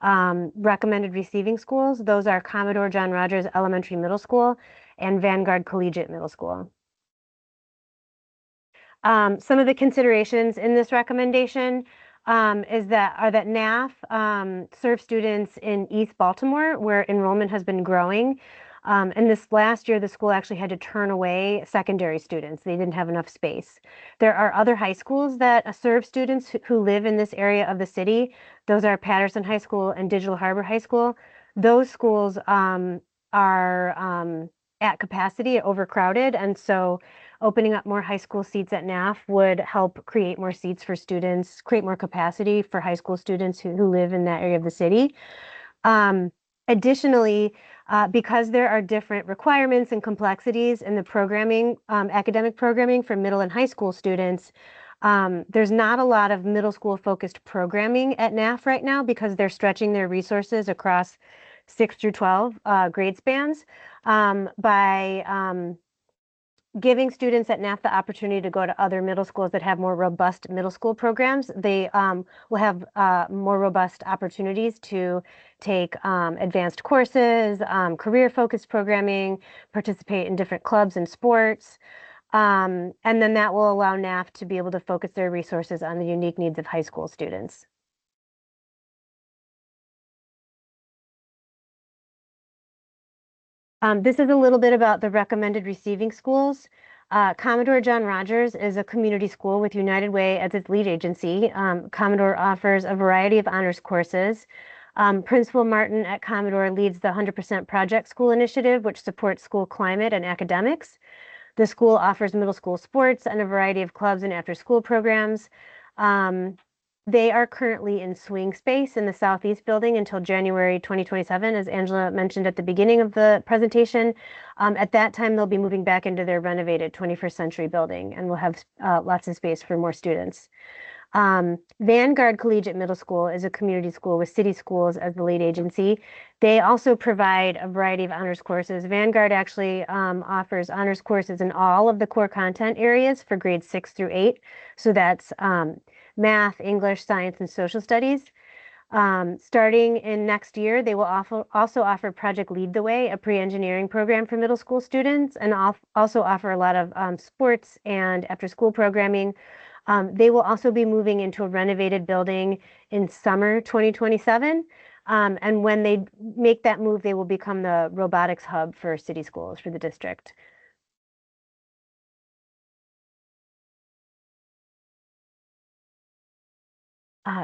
Speaker 9: recommended receiving schools. Those are Commodore John Rogers Elementary Middle School and Vanguard Collegiate Middle School. Some of the considerations in this recommendation are that NAF serves students in East Baltimore, where enrollment has been growing. And this last year, the school actually had to turn away secondary students. They didn't have enough space. There are other high schools that serve students who live in this area of the city. Those are Patterson High School and Digital Harbor High School. Those schools are at capacity, overcrowded, and so opening up more high school seats at NAF would help create more seats for students, create more capacity for high school students who live in that area of the city. Additionally, because there are different requirements and complexities in the programming, academic programming for middle and high school students, there's not a lot of middle school focused programming at NAF right now because they're stretching their resources across 6 through 12 grade spans by giving students at NAF the opportunity to go to other middle schools that have more robust middle school programs. They will have more robust opportunities to take advanced courses, career-focused programming, participate in different clubs and sports. And then that will allow NAF to be able to focus their resources on the unique needs of high school students. This is a little bit about the recommended receiving schools. Commodore John Rogers is a community school with United Way as its lead agency. Commodore offers a variety of honors courses. Principal Martin at Commodore leads the 100% Project School initiative, which supports school climate and academics. The school offers middle school sports and a variety of clubs and after-school programs. They are currently in swing space in the Southeast building until January 2027, as Angela mentioned at the beginning of the presentation. At that time, they'll be moving back into their renovated 21st century building and we'll have lots of space for more students. Vanguard Collegiate Middle School is a community school with City Schools as the lead agency. They also provide a variety of honors courses. Vanguard actually offers honors courses in all of the core content areas for grades 6 through 8. So that's math, English, science, and social studies. Starting in next year, they will also offer Project Lead the Way, a pre-engineering program for middle school students, and also offer a lot of sports and after-school programming. They will also be moving into a renovated building in summer 2027. And when they make that move, they will become the robotics hub for City Schools for the district.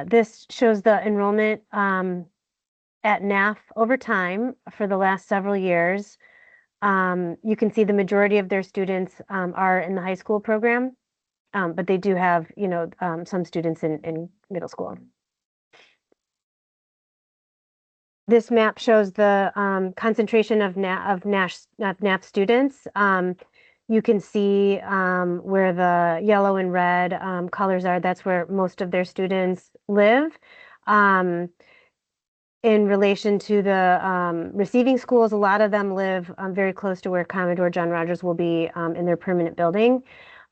Speaker 9: This shows the enrollment at NAF over time for the last several years. You can see the majority of their students are in the high school program, but they do have, some students in middle school. This map shows the concentration of NAF students. You can see where the yellow and red colors are. That's where most of their students live. In relation to the receiving schools, a lot of them live very close to where Commodore John Rogers will be in their permanent building.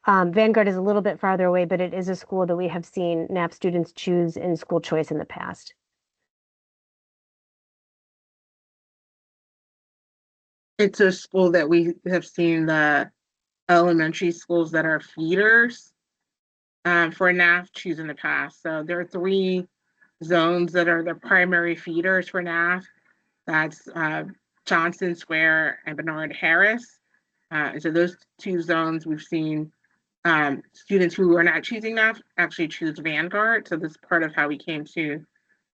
Speaker 9: Vanguard is a little bit farther away, but it is a school that we have seen NAF students choose in school choice in the past.
Speaker 10: It's a school that we have seen the elementary schools that are feeders for NAF choose in the past. So there are 3 zones that are the primary feeders for NAF. That's Johnson Square and Bernard Harris. And so those 2 zones we've seen students who are not choosing NAF actually choose Vanguard. So this is part of how we came to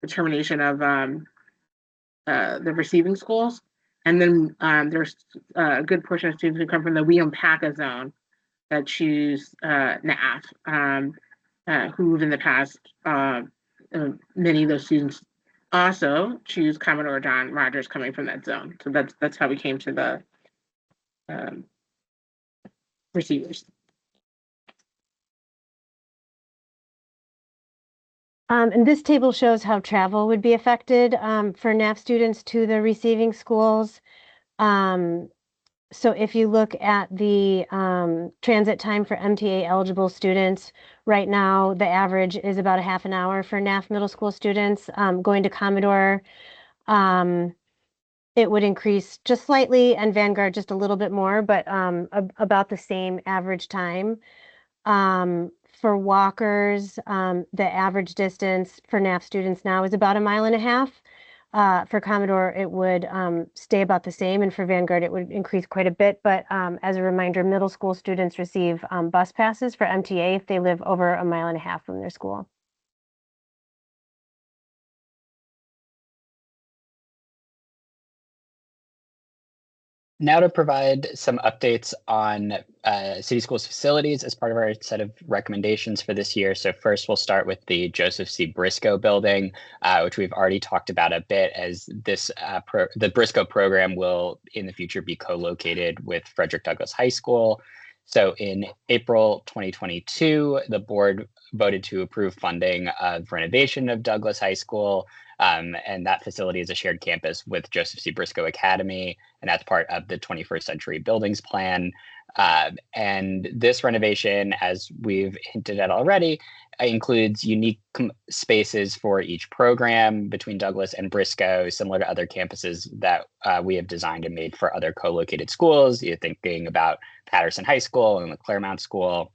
Speaker 10: determination of the receiving schools. And then there's a good portion of students who come from the Weompaka zone that choose NAF, who in the past, many of those students also choose Commodore John Rogers coming from that zone. So that's how we came to the receivers.
Speaker 9: And this table shows how travel would be affected for NAF students to the receiving schools. So if you look at the transit time for MTA eligible students, right now the average is about a half an hour for NAF middle school students. Going to Commodore, it would increase just slightly, and Vanguard just a little bit more, but about the same average time. For walkers, the average distance for NAF students now is about 1.5 miles. For Commodore, it would stay about the same, and for Vanguard, it would increase quite a bit. But as a reminder, middle school students receive bus passes for MTA if they live over 1.5 miles from their school.
Speaker 11: Now to provide some updates on City Schools facilities as part of our set of recommendations for this year. So first we'll start with the Joseph C. Briscoe building, which we've already talked about a bit, as this the Briscoe program will in the future be co-located with Frederick Douglass High School. So in April 2022, the board voted to approve funding of renovation of Douglass High School. And that facility is a shared campus with Joseph C. Briscoe Academy, and that's part of the 21st Century Buildings Plan. And this renovation, as we've hinted at already, includes unique spaces for each program between Douglass and Briscoe, similar to other campuses that we have designed and made for other co-located schools. You're thinking about Patterson High School and the Claremont School.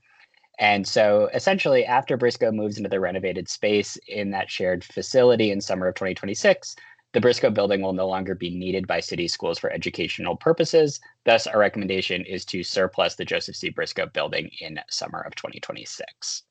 Speaker 11: And so essentially, after Briscoe moves into the renovated space in that shared facility in summer of 2026, the Briscoe building will no longer be needed by city schools for educational purposes. Thus, our recommendation is to surplus the Joseph C. Briscoe building in summer of 2026.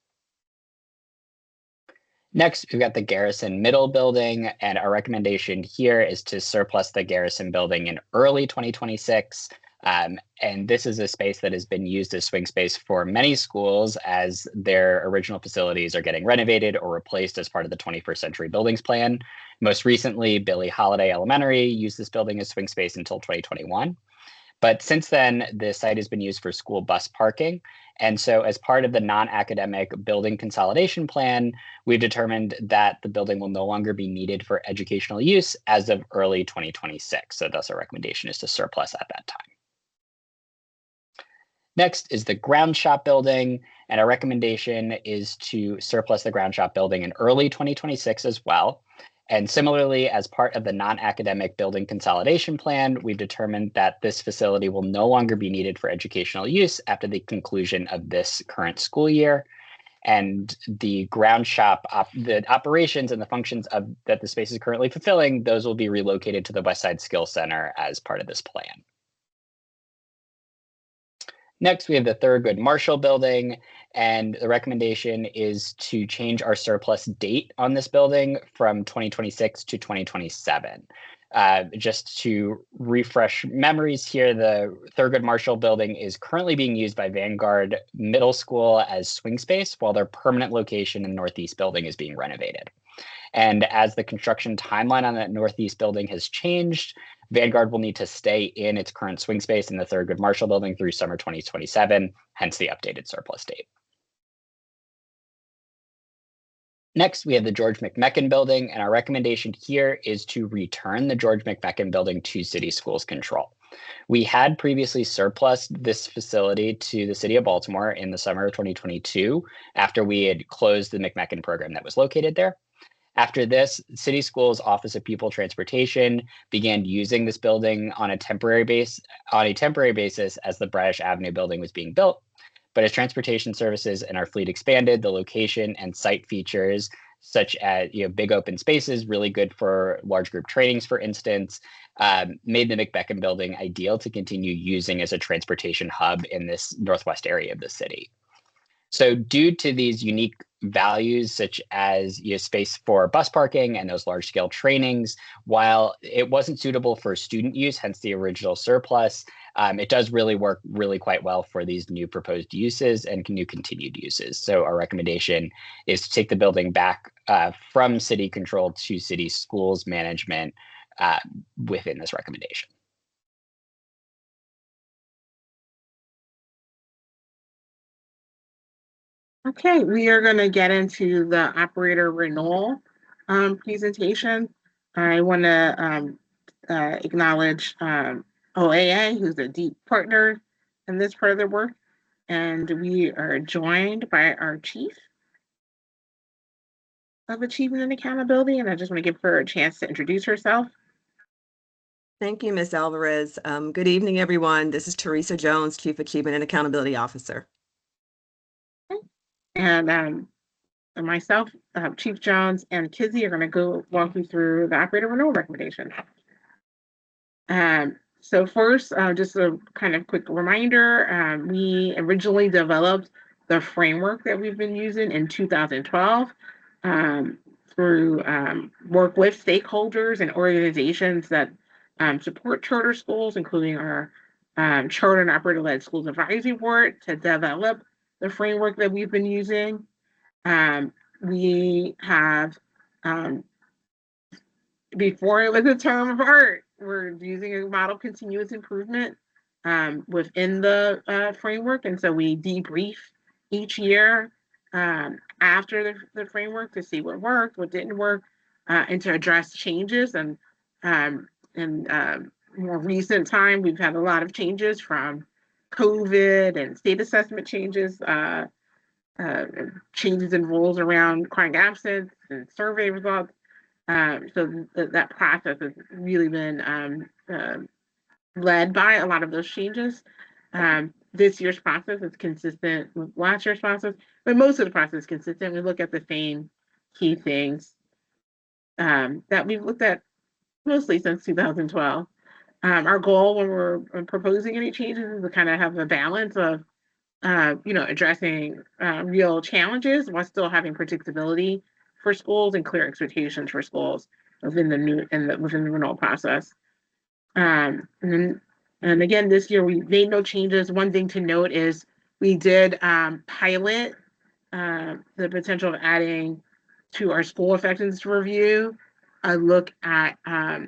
Speaker 11: Next, we've got the Garrison Middle building, and our recommendation here is to surplus the Garrison building in early 2026. And this is a space that has been used as swing space for many schools as their original facilities are getting renovated or replaced as part of the 21st Century Buildings Plan. Most recently, Billie Holiday Elementary used this building as swing space until 2021. But since then, the site has been used for school bus parking. And so as part of the non-academic building consolidation plan, we've determined that the building will no longer be needed for educational use as of early 2026. So thus our recommendation is to surplus at that time. Next is the ground shop building, and our recommendation is to surplus the ground shop building in early 2026 as well. And similarly, as part of the non-academic building consolidation plan, we've determined that this facility will no longer be needed for educational use after the conclusion of this current school year. And the ground shop, the operations and the functions that the space is currently fulfilling, those will be relocated to the West Side Skills Center as part of this plan. Next, we have the Thurgood Marshall building, and the recommendation is to change our surplus date on this building from 2026 to 2027. Just to refresh memories here, the Thurgood Marshall building is currently being used by Vanguard Middle School as swing space, while their permanent location in Northeast building is being renovated. And as the construction timeline on that Northeast building has changed, Vanguard will need to stay in its current swing space in the Thurgood Marshall building through summer 2027, hence the updated surplus date. Next, we have the George McMechen building, and our recommendation here is to return the George McMechen building to City Schools control. We had previously surplused this facility to the City of Baltimore in the summer of 2022 after we had closed the McMechen program that was located there. After this, City Schools Office of Pupil Transportation began using this building on a temporary basis as the Bradish Avenue building was being built. But as transportation services and our fleet expanded, the location and site features, such as big open spaces, really good for large group trainings, for instance, made the McMechen building ideal to continue using as a transportation hub in this northwest area of the city. So due to these unique values, such as space for bus parking and those large scale trainings, while it wasn't suitable for student use, hence the original surplus, it does really work quite well for these new proposed uses and new continued uses. So our recommendation is to take the building back from city control to city schools management within this recommendation.
Speaker 10: Okay, we are going to get into the operator renewal presentation. I want to acknowledge OAA, who's a deep partner in this part of the work. And we are joined by our Chief of Achievement and Accountability. And I just want to give her a chance to introduce herself.
Speaker 13: Thank you, Ms. Alvarez. Good evening, everyone. This is Teresa Jones, Chief Achievement and Accountability Officer.
Speaker 10: And myself, Chief Jones, and Kizzy are going to walk you through the operator renewal recommendation. So first, just a kind of quick reminder, we originally developed the framework that we've been using in 2012 through work with stakeholders and organizations that support charter schools, including our Charter and Operator-Led Schools Advisory Board, to develop the framework that we've been using. We have, before it was a term of art, we're using a model continuous improvement within the framework. And so we debrief each year after the framework to see what worked, what didn't work, and to address changes. And in more recent time, we've had a lot of changes from COVID and state assessment changes, changes in rules around chronic absence and survey results. So that process has really been led by a lot of those changes. This year's process is consistent with last year's process, but most of the process is consistent. We look at the same key things that we've looked at mostly since 2012. Our goal when we're proposing any changes is to kind of have a balance of, addressing real challenges while still having predictability for schools and clear expectations for schools within the renewal process. And again, this year we made no changes. One thing to note is we did pilot the potential of adding to our school effectiveness review a look at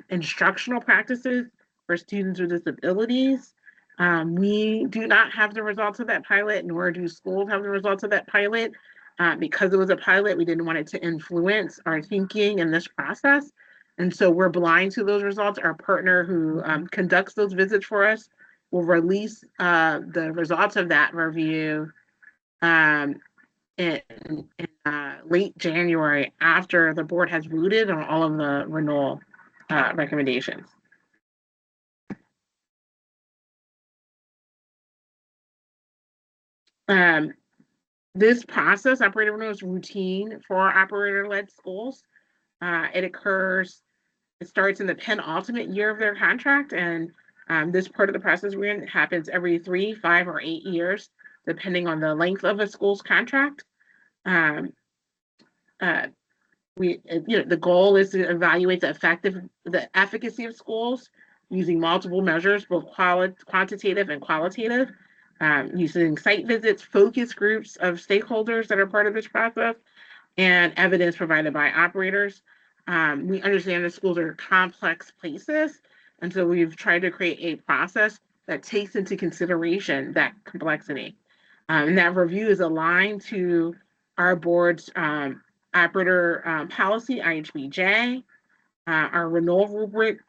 Speaker 10: instructional practices for students with disabilities. We do not have the results of that pilot, nor do schools have the results of that pilot. Because it was a pilot, we didn't want it to influence our thinking in this process. And so we're blind to those results. Our partner who conducts those visits for us will release the results of that review in late January after the board has voted on all of the renewal recommendations. This process, operator renewal, is routine for operator-led schools. It starts in the penultimate year of their contract, and this part of the process we're in happens every 3, 5, or 8 years, depending on the length of a school's contract. The goal is to evaluate the efficacy of schools using multiple measures, both quantitative and qualitative, using site visits, focus groups of stakeholders that are part of this process, and evidence provided by operators. We understand that schools are complex places, and so we've tried to create a process that takes into consideration that complexity. And that review is aligned to our board's operator policy, IHBJ, our renewal rubric,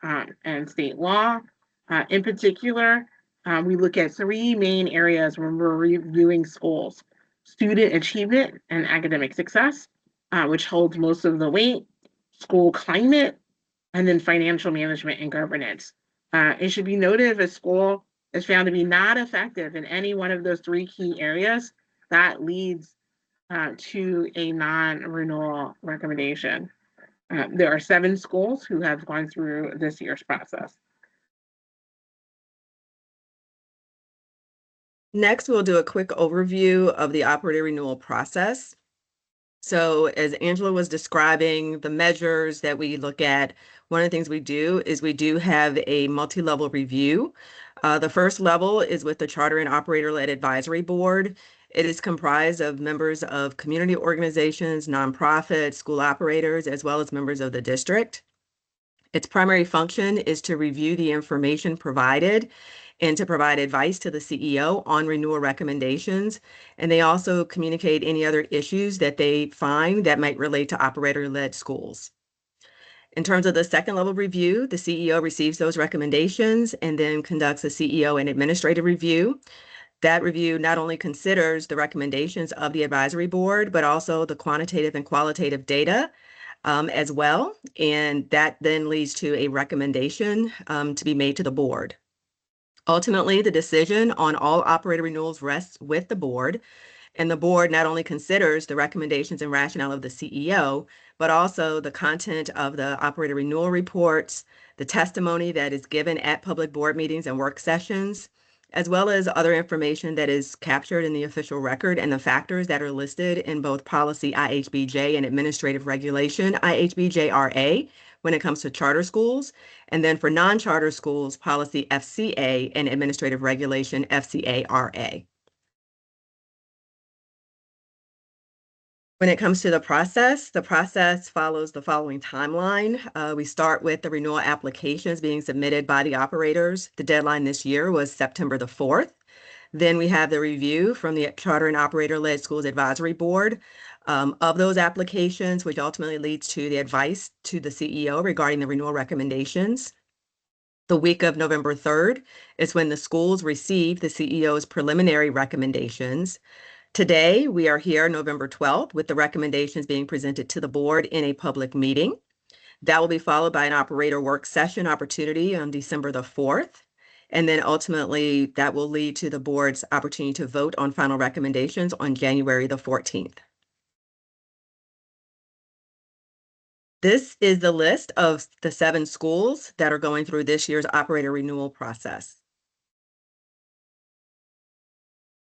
Speaker 10: and state law. In particular, we look at 3 main areas when we're reviewing schools: student achievement and academic success, which holds most of the weight, school climate, and then financial management and governance. It should be noted if a school is found to be not effective in any one of those 3 key areas, that leads to a non-renewal recommendation. There are 7 schools who have gone through this year's process.
Speaker 13: Next, we'll do a quick overview of the operator renewal process. So as Angela was describing the measures that we look at, one of the things we do is we do have a multi-level review. The first level is with the Charter and Operator-led Advisory Board. It is comprised of members of community organizations, nonprofits, school operators, as well as members of the district. Its primary function is to review the information provided and to provide advice to the CEO on renewal recommendations. And they also communicate any other issues that they find that might relate to operator-led schools. In terms of the second level review, the CEO receives those recommendations and then conducts a CEO and administrative review. That review not only considers the recommendations of the advisory board, but also the quantitative and qualitative data as well. And that then leads to a recommendation to be made to the board. Ultimately, the decision on all operator renewals rests with the board, and the board not only considers the recommendations and rationale of the CEO, but also the content of the operator renewal reports, the testimony that is given at public board meetings and work sessions, as well as other information that is captured in the official record and the factors that are listed in both policy IHBJ and administrative regulation IHBJ-RA when it comes to charter schools, and then for non-charter schools, policy FCA and administrative regulation FCA-RA. When it comes to the process follows the following timeline. We start with the renewal applications being submitted by the operators. The deadline this year was September the 4th. Then we have the review from the Charter and Operator-led Schools Advisory Board of those applications, which ultimately leads to the advice to the CEO regarding the renewal recommendations. The week of November 3rd is when the schools receive the CEO's preliminary recommendations. Today, we are here November 12th with the recommendations being presented to the board in a public meeting. That will be followed by an operator work session opportunity on December the 4th. And then ultimately, that will lead to the board's opportunity to vote on final recommendations on January the 14th. This is the list of the 7 schools that are going through this year's operator renewal process.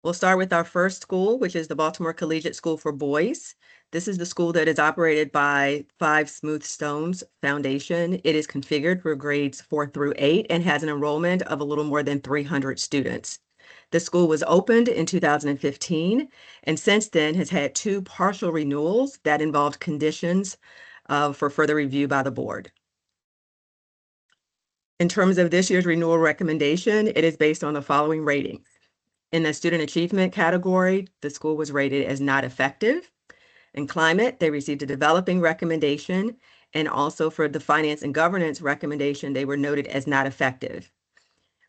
Speaker 13: We'll start with our first school, which is the Baltimore Collegiate School for Boys. This is the school that is operated by 5 Smooth Stones Foundation. It is configured for grades 4 through 8 and has an enrollment of a little more than 300 students. The school was opened in 2015 and since then has had 2 partial renewals that involved conditions for further review by the board. In terms of this year's renewal recommendation, it is based on the following ratings. In the student achievement category, the school was rated as not effective. In climate, they received a developing recommendation, and also for the finance and governance recommendation, they were noted as not effective.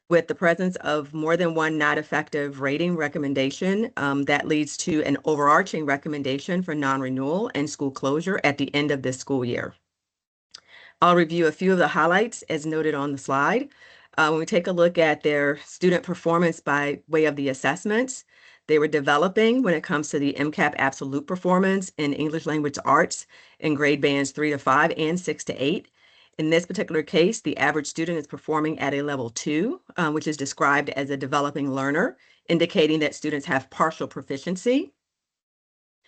Speaker 13: With the presence of more than one not effective rating recommendation, that leads to an overarching recommendation for non-renewal and school closure at the end of this school year. I'll review a few of the highlights as noted on the slide. When we take a look at their student performance by way of the assessments, they were developing when it comes to the MCAP absolute performance in English language arts in grade bands 3 to 5 and 6 to 8. In this particular case, the average student is performing at a level 2, which is described as a developing learner, indicating that students have partial proficiency.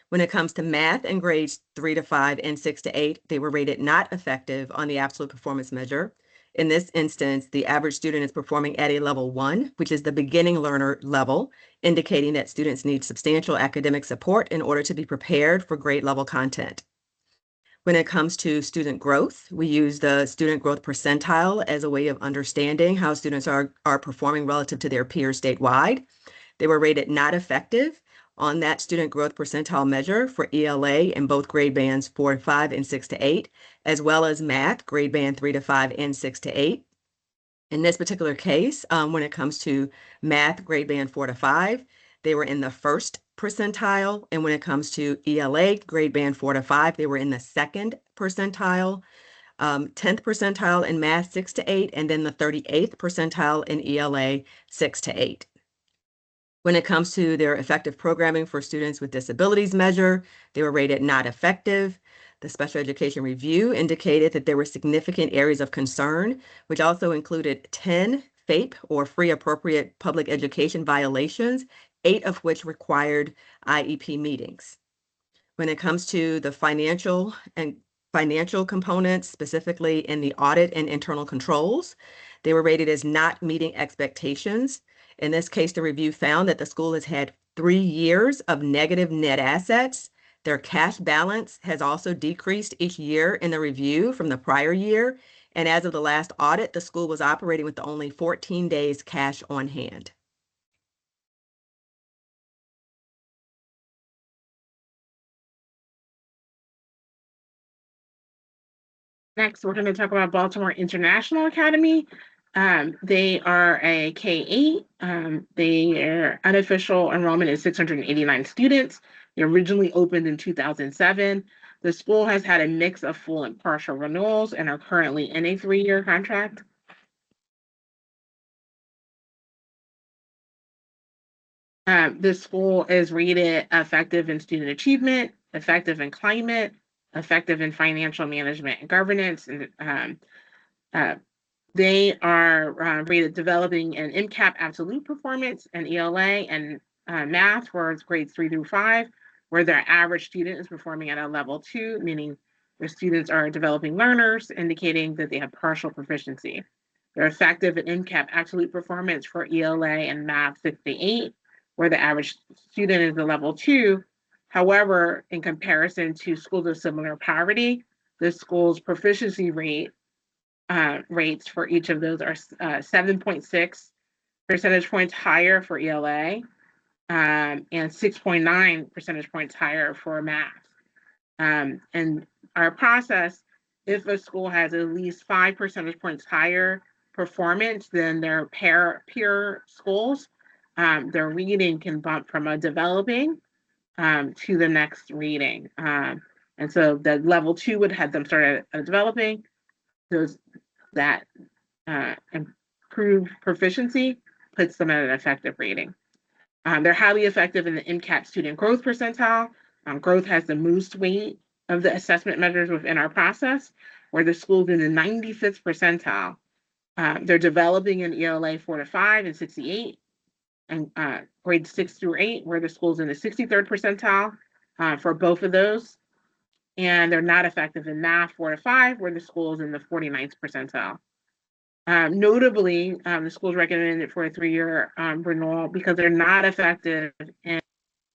Speaker 13: When it comes to math in grades 3 to 5 and 6 to 8, they were rated not effective on the absolute performance measure. In this instance, the average student is performing at a level 1, which is the beginning learner level, indicating that students need substantial academic support in order to be prepared for grade level content. When it comes to student growth, we use the student growth percentile as a way of understanding how students are performing relative to their peers statewide. They were rated not effective on that student growth percentile measure for ELA in both grade bands 4 to 5 and 6 to 8, as well as math, grade band 3 to 5 and 6 to 8. In this particular case, when it comes to math, grade band 4 to 5, they were in the first percentile. And when it comes to ELA, grade band 4 to 5, they were in the second percentile, 10th percentile in math 6 to 8, and then the 38th percentile in ELA 6 to 8. When it comes to their effective programming for students with disabilities measure, they were rated not effective. The special education review indicated that there were significant areas of concern, which also included 10 FAPE or free appropriate public education violations, 8 of which required IEP meetings. When it comes to the financial components, specifically in the audit and internal controls, they were rated as not meeting expectations. In this case, the review found that the school has had 3 years of negative net assets. Their cash balance has also decreased each year in the review from the prior year. And as of the last audit, the school was operating with only 14 days cash on hand.
Speaker 10: Next, we're going to talk about Baltimore International Academy. They are a K-8. Their unofficial enrollment is 689 students. They originally opened in 2007. The school has had a mix of full and partial renewals and are currently in a 3-year contract. This school is rated effective in student achievement, effective in climate, effective in financial management and governance, and they are rated developing an MCAP absolute performance and ELA and math for grades 3 through 5, where their average student is performing at a level 2, meaning their students are developing learners, indicating that they have partial proficiency. They're effective in MCAP absolute performance for ELA and math 6 to 8, where the average student is a level 2. However, in comparison to schools of similar poverty, the school's proficiency rates for each of those are 7.6 percentage points higher for ELA and 6.9 percentage points higher for math. And our process, if a school has at least 5 percentage points higher performance than their peer schools, their reading can bump from a developing to the next reading. And so the level 2 would have them start at a developing. Those that improved proficiency puts them at an effective rating. They're highly effective in the MCAP student growth percentile. Growth has the most weight of the assessment measures within our process, where the school's in the 95th percentile. They're developing in ELA 4 to 5 and 6 to 8, and grades 6 through 8, where the school's in the 63rd percentile for both of those. And they're not effective in math 4 to 5, where the school is in the 49th percentile. Notably, the school is recommended for a 3-year renewal because they're not effective in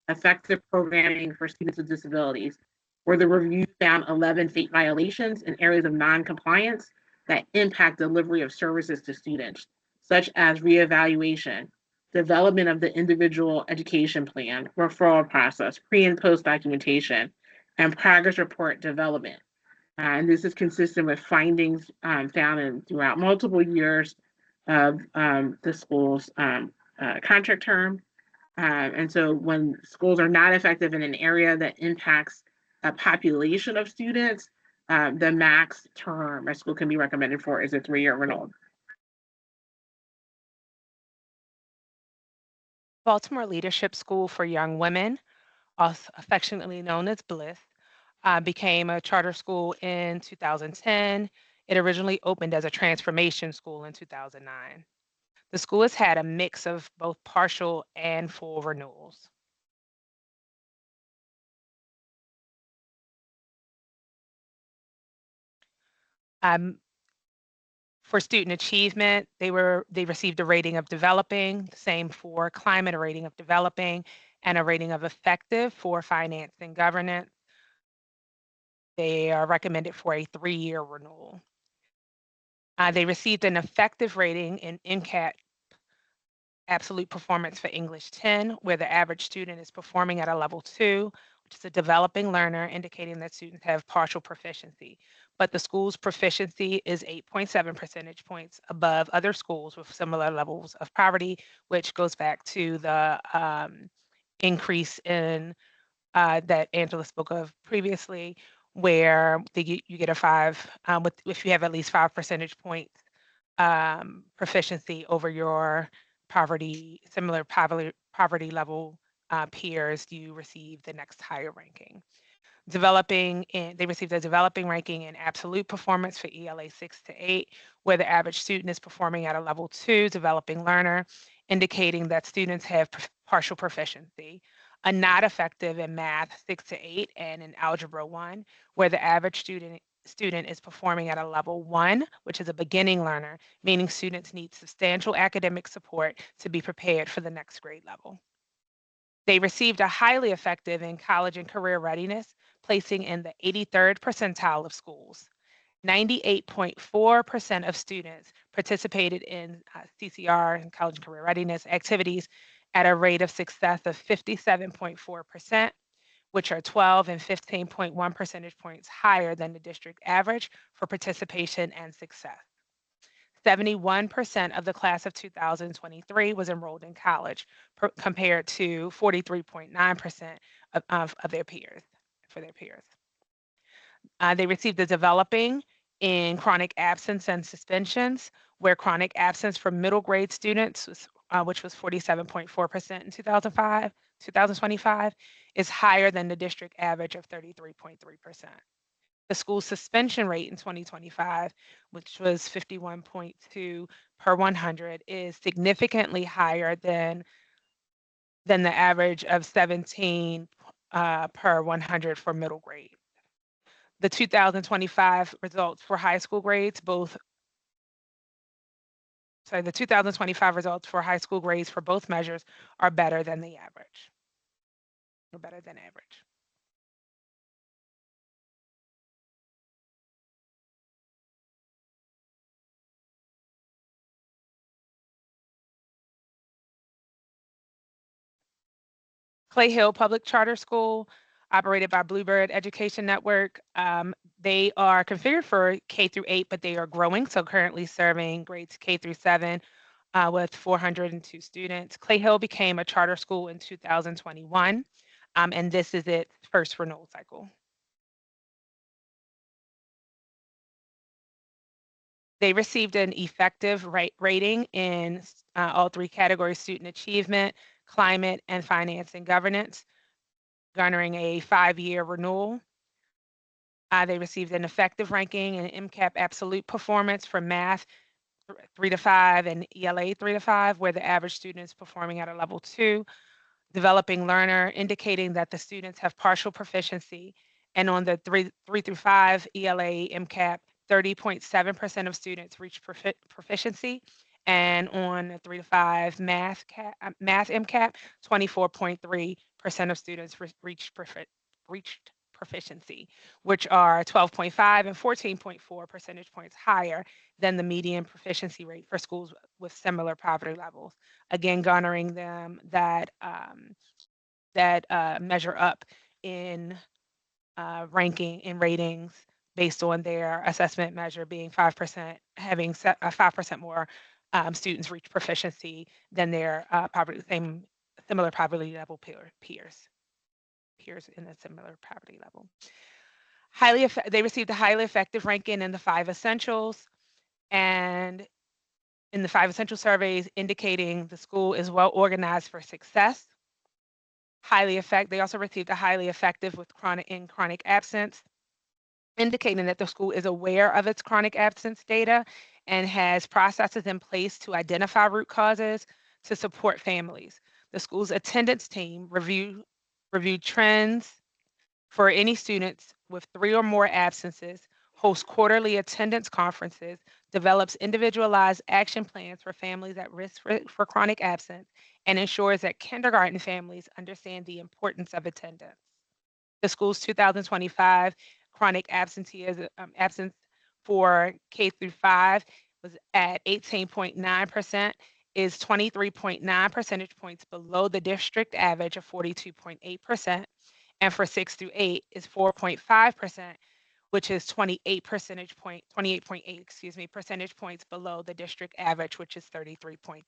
Speaker 10: effective programming for students with disabilities, where the review found 11 FAPE violations in areas of non-compliance, that impact delivery of services to students, such as reevaluation, development of the individual education plan, referral process, pre and post documentation, and progress report development. And this is consistent with findings found throughout multiple years of the school's contract term. And so when schools are not effective in an area that impacts a population of students, the max term a school can be recommended for is a 3-year renewal.
Speaker 12: Baltimore Leadership School for Young Women, also affectionately known as BLISS, became a charter school in 2010. It originally opened as a transformation school in 2009. The school has had a mix of both partial and full renewals. For student achievement, they received a rating of developing, same for climate, a rating of developing, and a rating of effective for finance and governance. They are recommended for a 3-year renewal. They received an effective rating in MCAT absolute performance for English 10, where the average student is performing at a level 2, which is a developing learner, indicating that students have partial proficiency. But the school's proficiency is 8.7 percentage points above other schools with similar levels of poverty, which goes back to the increase in that Angela spoke of previously, where you get a 5, if you have at least 5 percentage points proficiency over your similar poverty level peers, you receive the next higher ranking. They received a developing ranking in absolute performance for ELA 6 to 8, where the average student is performing at a level 2 developing learner, indicating that students have partial proficiency. A not effective in math 6 to 8 and in algebra 1, where the average student is performing at a level 1, which is a beginning learner, meaning students need substantial academic support to be prepared for the next grade level. They received a highly effective in college and career readiness, placing in the 83rd percentile of schools. 98.4% of students participated in CCR and college and career readiness activities at a rate of success of 57.4%, which are 12 and 15.1 percentage points higher than the district average for participation and success. 71% of the class of 2023 was enrolled in college, compared to 43.9% of their peers, for their peers. They received the developing in chronic absence and suspensions, where chronic absence for middle grade students, which was 47.4% in 2025, is higher than the district average of 33.3%. The school suspension rate in 2025, which was 51.2 per 100, is significantly higher than the average of 17 per 100 for middle grade. The 2025 results for high school grades, the 2025 results for high school grades for both measures are better than the average, or better than average. Clay Hill Public Charter School, operated by Bluebird Education Network. They are configured for K through 8, but they are growing, so currently serving grades K through 7 with 402 students. Clay Hill became a charter school in 2021, and this is its first renewal cycle. They received an effective rating in all 3 categories: student achievement, climate, and finance and governance, garnering a 5-year renewal. They received an effective ranking in MCAP absolute performance for math 3 to 5 and ELA 3 to 5, where the average student is performing at a level 2, developing learner, indicating that the students have partial proficiency. And on the 3 through 5 ELA MCAP, 30.7% of students reach proficiency. And on the 3 to 5 math MCAP, 24.3% of students reached proficiency, which are 12.5 and 14.4 percentage points higher than the median proficiency rate for schools with similar poverty levels. Again, garnering them that measure up in ranking and ratings based on their assessment measure being 5%, having 5% more students reach proficiency than their similar poverty level peers in a similar poverty level. They received a highly effective ranking in the 5 essentials, and in the 5 essential surveys indicating the school is well organized for success. They also received a highly effective with chronic absence, indicating that the school is aware of its chronic absence data and has processes in place to identify root causes to support families. The school's attendance team reviewed trends for any students with 3 or more absences, hosts quarterly attendance conferences, develops individualized action plans for families at risk for chronic absence, and ensures that kindergarten families understand the importance of attendance. The school's 2025 chronic absence for K through 5 was at 18.9%, is 23.9 percentage points below the district average of 42.8%, and for 6 through 8 is 4.5%, which is 28.8 percentage points below the district average, which is 33.3%.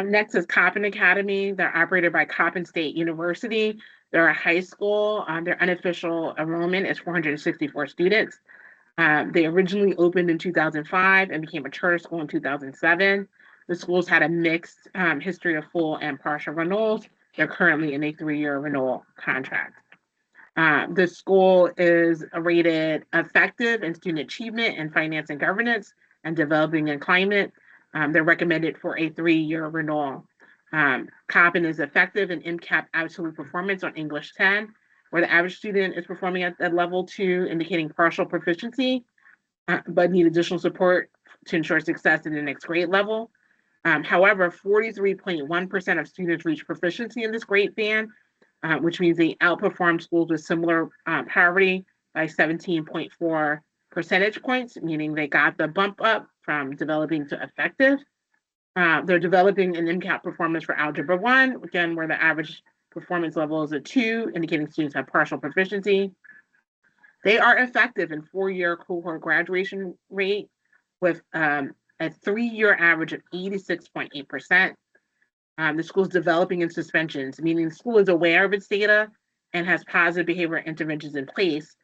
Speaker 10: Next is Coppin Academy. They're operated by Coppin State University. They're a high school. Their unofficial enrollment is 464 students. They originally opened in 2005 and became a charter school in 2007. The schools had a mixed history of full and partial renewals. They're currently in a 3-year renewal contract. The school is rated effective in student achievement and finance and governance and developing and climate. They're recommended for a 3-year renewal. Coppin is effective in MCAP absolute performance on English 10, where the average student is performing at level 2, indicating partial proficiency, but need additional support to ensure success in the next grade level. However, 43.1% of students reach proficiency in this grade band, which means they outperform schools with similar poverty by 17.4 percentage points, meaning they got the bump up from developing to effective. They're developing an MCAP performance for Algebra 1, again, where the average performance level is a 2, indicating students have partial proficiency. They are effective in 4-year cohort graduation rate with a 3-year average of 86.8%. The school is developing in suspensions, meaning the school is aware of its data and has positive behavior interventions in place.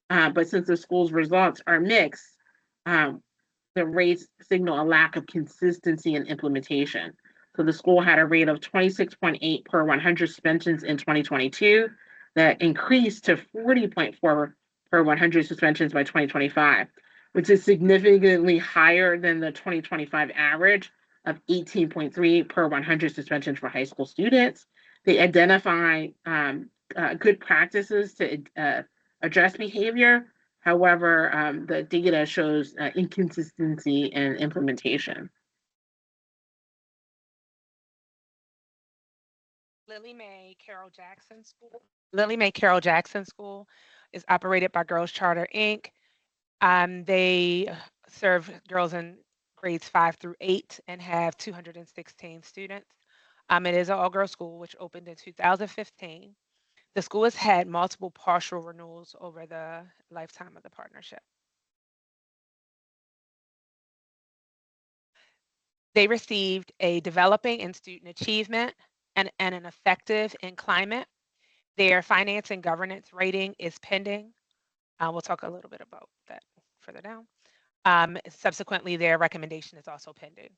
Speaker 10: But since the school's results are mixed, the rates signal a lack of consistency in implementation. So the school had a rate of 26.8 per 100 suspensions in 2022 that increased to 40.4 per 100 suspensions by 2025, which is significantly higher than the 2025 average of 18.3 per 100 suspensions for high school students. They identify good practices to address behavior. However, the data shows inconsistency in implementation.
Speaker 12: Lily Mae Carroll Jackson School is operated by Girls Charter, Inc. They serve girls in grades 5 through 8 and have 216 students. It is an all-girls school, which opened in 2015. The school has had multiple partial renewals over the lifetime of the partnership. They received a developing in student achievement and an effective in climate. Their finance and governance rating is pending. We'll talk a little bit about that further down. Subsequently, their recommendation is also pending.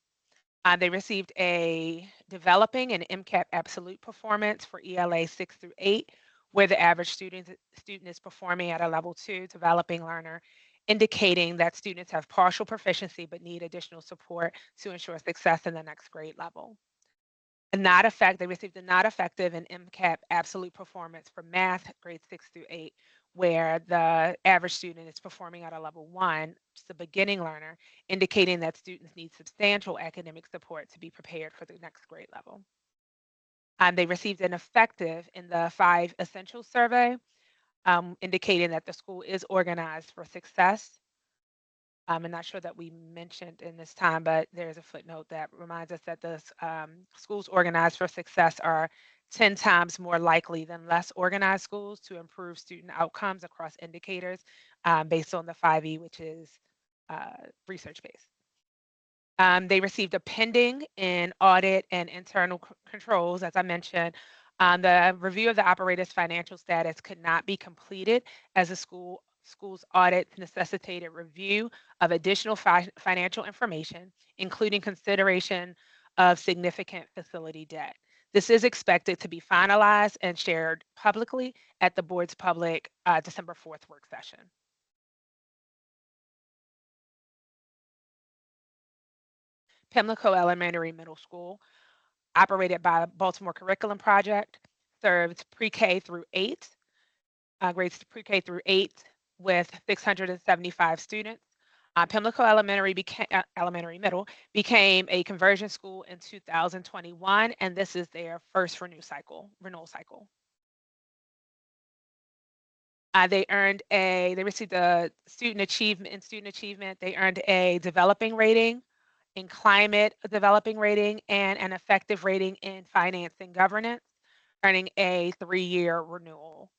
Speaker 12: They received a developing and MCAP absolute performance for ELA 6 through 8, where the average student is performing at a level 2 developing learner, indicating that students have partial proficiency but need additional support to ensure success in the next grade level. They received a not effective and MCAP absolute performance for math grades 6 through 8, where the average student is performing at a level 1 groups, the beginning learner, indicating that students need substantial academic support to be prepared for the next grade level. They received an effective in the 5 Essentials survey, indicating that the school is organized for success. I'm not sure that we mentioned in this time, but there's a footnote that reminds us that the schools organized for success are 10 times more likely than less organized schools to improve student outcomes across indicators based on the 5E, which is research-based. They received a pending in audit and internal controls, as I mentioned. The review of the operator's financial status could not be completed as the school's audit necessitated review of additional financial information, including consideration of significant facility debt. This is expected to be finalized and shared publicly at the board's public December 4th work session. Pimlico Elementary Middle School, operated by Baltimore Curriculum Project, serves pre-K through 8, grades pre-K through 8 with 675 students. Pimlico Elementary Middle became a conversion school in 2021, and this is their first renewal cycle. They received a student achievement. They earned a developing rating in climate developing rating and an effective rating in finance and governance, earning a 3-year renewal.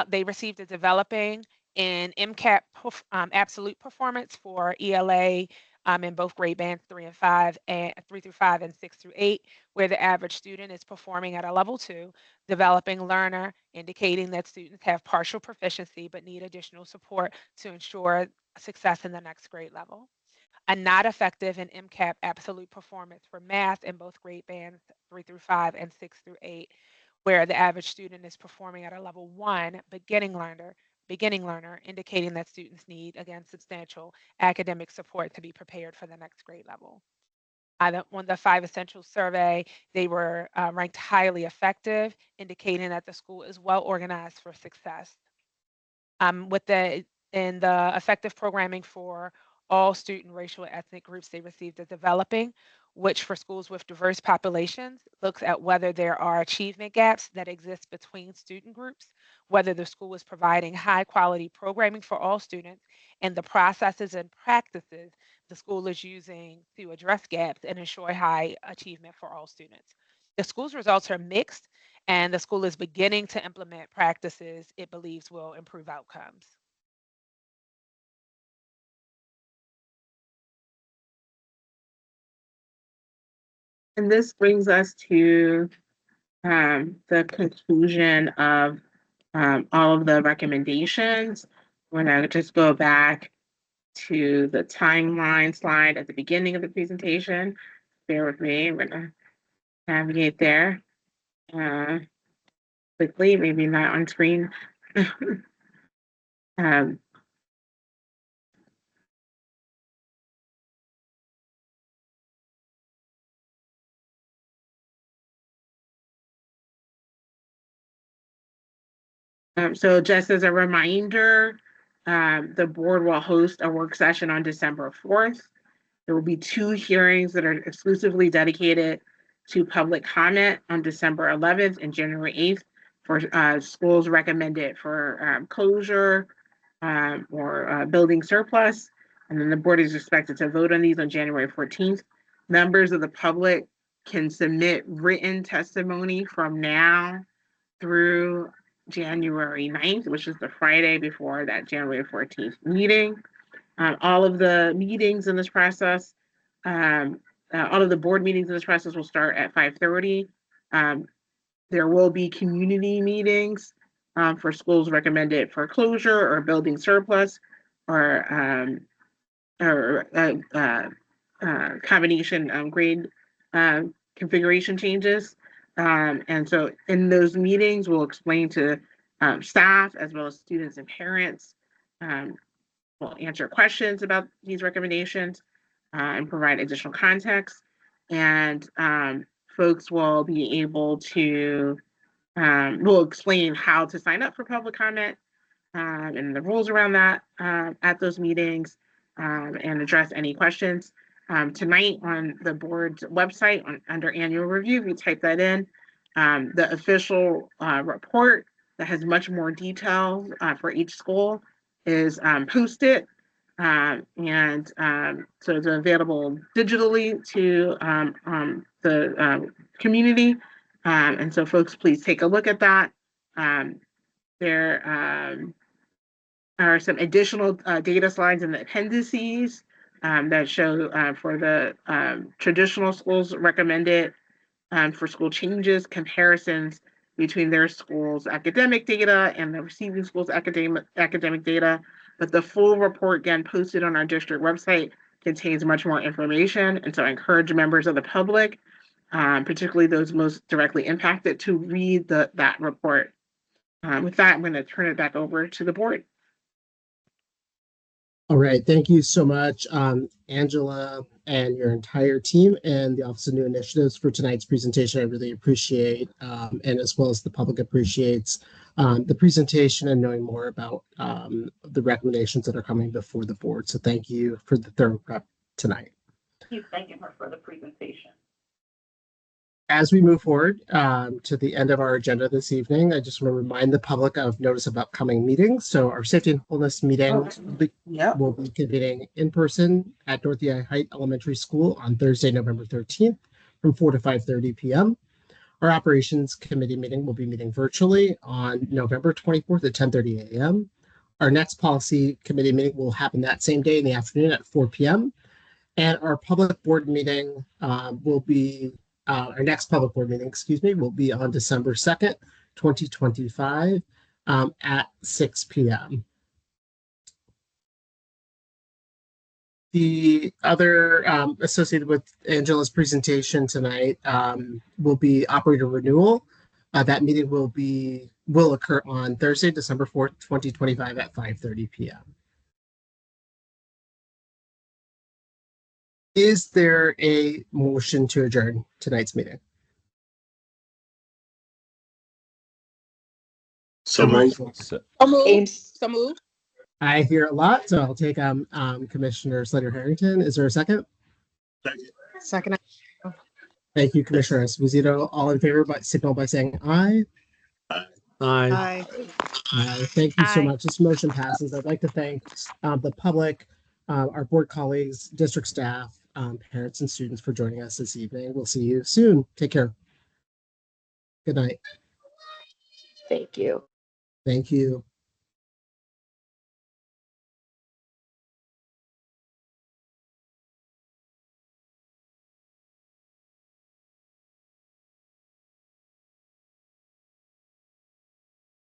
Speaker 12: They received a developing in MCAP absolute performance for ELA in both grade bands 3 through 5 and 6 through 8, where the average student is performing at a level 2, developing learner, indicating that students have partial proficiency but need additional support to ensure success in the next grade level. A not effective in MCAP absolute performance for math in both grade bands 3 through 5 and 6 through 8, where the average student is performing at a level 1 beginning learner, indicating that students need, again, substantial academic support to be prepared for the next grade level. On the 5 Essentials survey, they were ranked highly effective, indicating that the school is well organized for success. In the effective programming for all student racial and ethnic groups, they received a developing, which for schools with diverse populations looks at whether there are achievement gaps that exist between student groups, whether the school is providing high quality programming for all students, and the processes and practices the school is using to address gaps and ensure high achievement for all students. The school's results are mixed, and the school is beginning to implement practices it believes will improve outcomes.
Speaker 10: And this brings us to the conclusion of all of the recommendations. We're going to just go back to the timeline slide at the beginning of the presentation. Bear with me. I'm going to navigate there quickly, maybe not on screen. So just as a reminder, the board will host a work session on December 4th. There will be 2 hearings that are exclusively dedicated to public comment on December 11th and January 8th for schools recommended for closure or building surplus. And then the board is expected to vote on these on January 14th. Members of the public can submit written testimony from now through January 9th, which is the Friday before that January 14th meeting. All of the meetings in this process, all of the board meetings in this process will start at 5:30. There will be community meetings for schools recommended for closure or building surplus or combination grade configuration changes. And so in those meetings, we'll explain to staff as well as students and parents. We'll answer questions about these recommendations and provide additional context. And folks will be able to, we'll explain how to sign up for public comment and the rules around that at those meetings. and address any questions. Tonight on the board's website under annual review, if you type that in, the official report that has much more detail for each school is posted. So it's available digitally to the community. And so folks, please take a look at that. There are some additional data slides in the appendices that show for the traditional schools recommended for school changes, comparisons between their school's academic data and the receiving school's academic data. But the full report, again, posted on our district website, contains much more information. And so I encourage members of the public, particularly those most directly impacted, to read that report. With that, I'm going to turn it back over to the board.
Speaker 1: All right, thank you so much, Angela and your entire team and the Office of New Initiatives for tonight's presentation. I really appreciate, and as well as the public appreciates, the presentation and knowing more about the recommendations that are coming before the board. So thank you for the thorough prep tonight.
Speaker 10: He's thanking her for the presentation.
Speaker 1: As we move forward to the end of our agenda this evening, I just want to remind the public of notice of upcoming meetings. So our safety and wholeness meeting will be convening in person at Dorothy I. Height Elementary School on Thursday, November 13th from 4 to 5:30 p.m. Our operations committee meeting will be meeting virtually on November 24th at 10:30 a.m. Our next policy committee meeting will happen that same day in the afternoon at 4 p.m. And our public board meeting will be our next public board meeting, will be on December 2nd, 2025 at 6 p.m. The other associated with Angela's presentation tonight will be operator renewal. That meeting will occur on Thursday, December 4th, 2025 at 5:30 p.m. Is there a motion to adjourn tonight's meeting?
Speaker 6: So moved.
Speaker 3: So moved.
Speaker 1: I hear a lot, so I'll take Commissioner Slater-Harrington. Is there a second?
Speaker 5: Second.
Speaker 1: Thank you, Commissioner Esposito. All in favor, signal by saying aye.
Speaker 4: Aye.
Speaker 5: Aye.
Speaker 1: Thank you so
Speaker 12: Aye.
Speaker 1: much. This motion passes. I'd like to thank the public, our board colleagues, district staff, parents, and students for joining us this evening. We'll see you soon. Take care. Good night.
Speaker 2: Thank you.
Speaker 1: Thank you.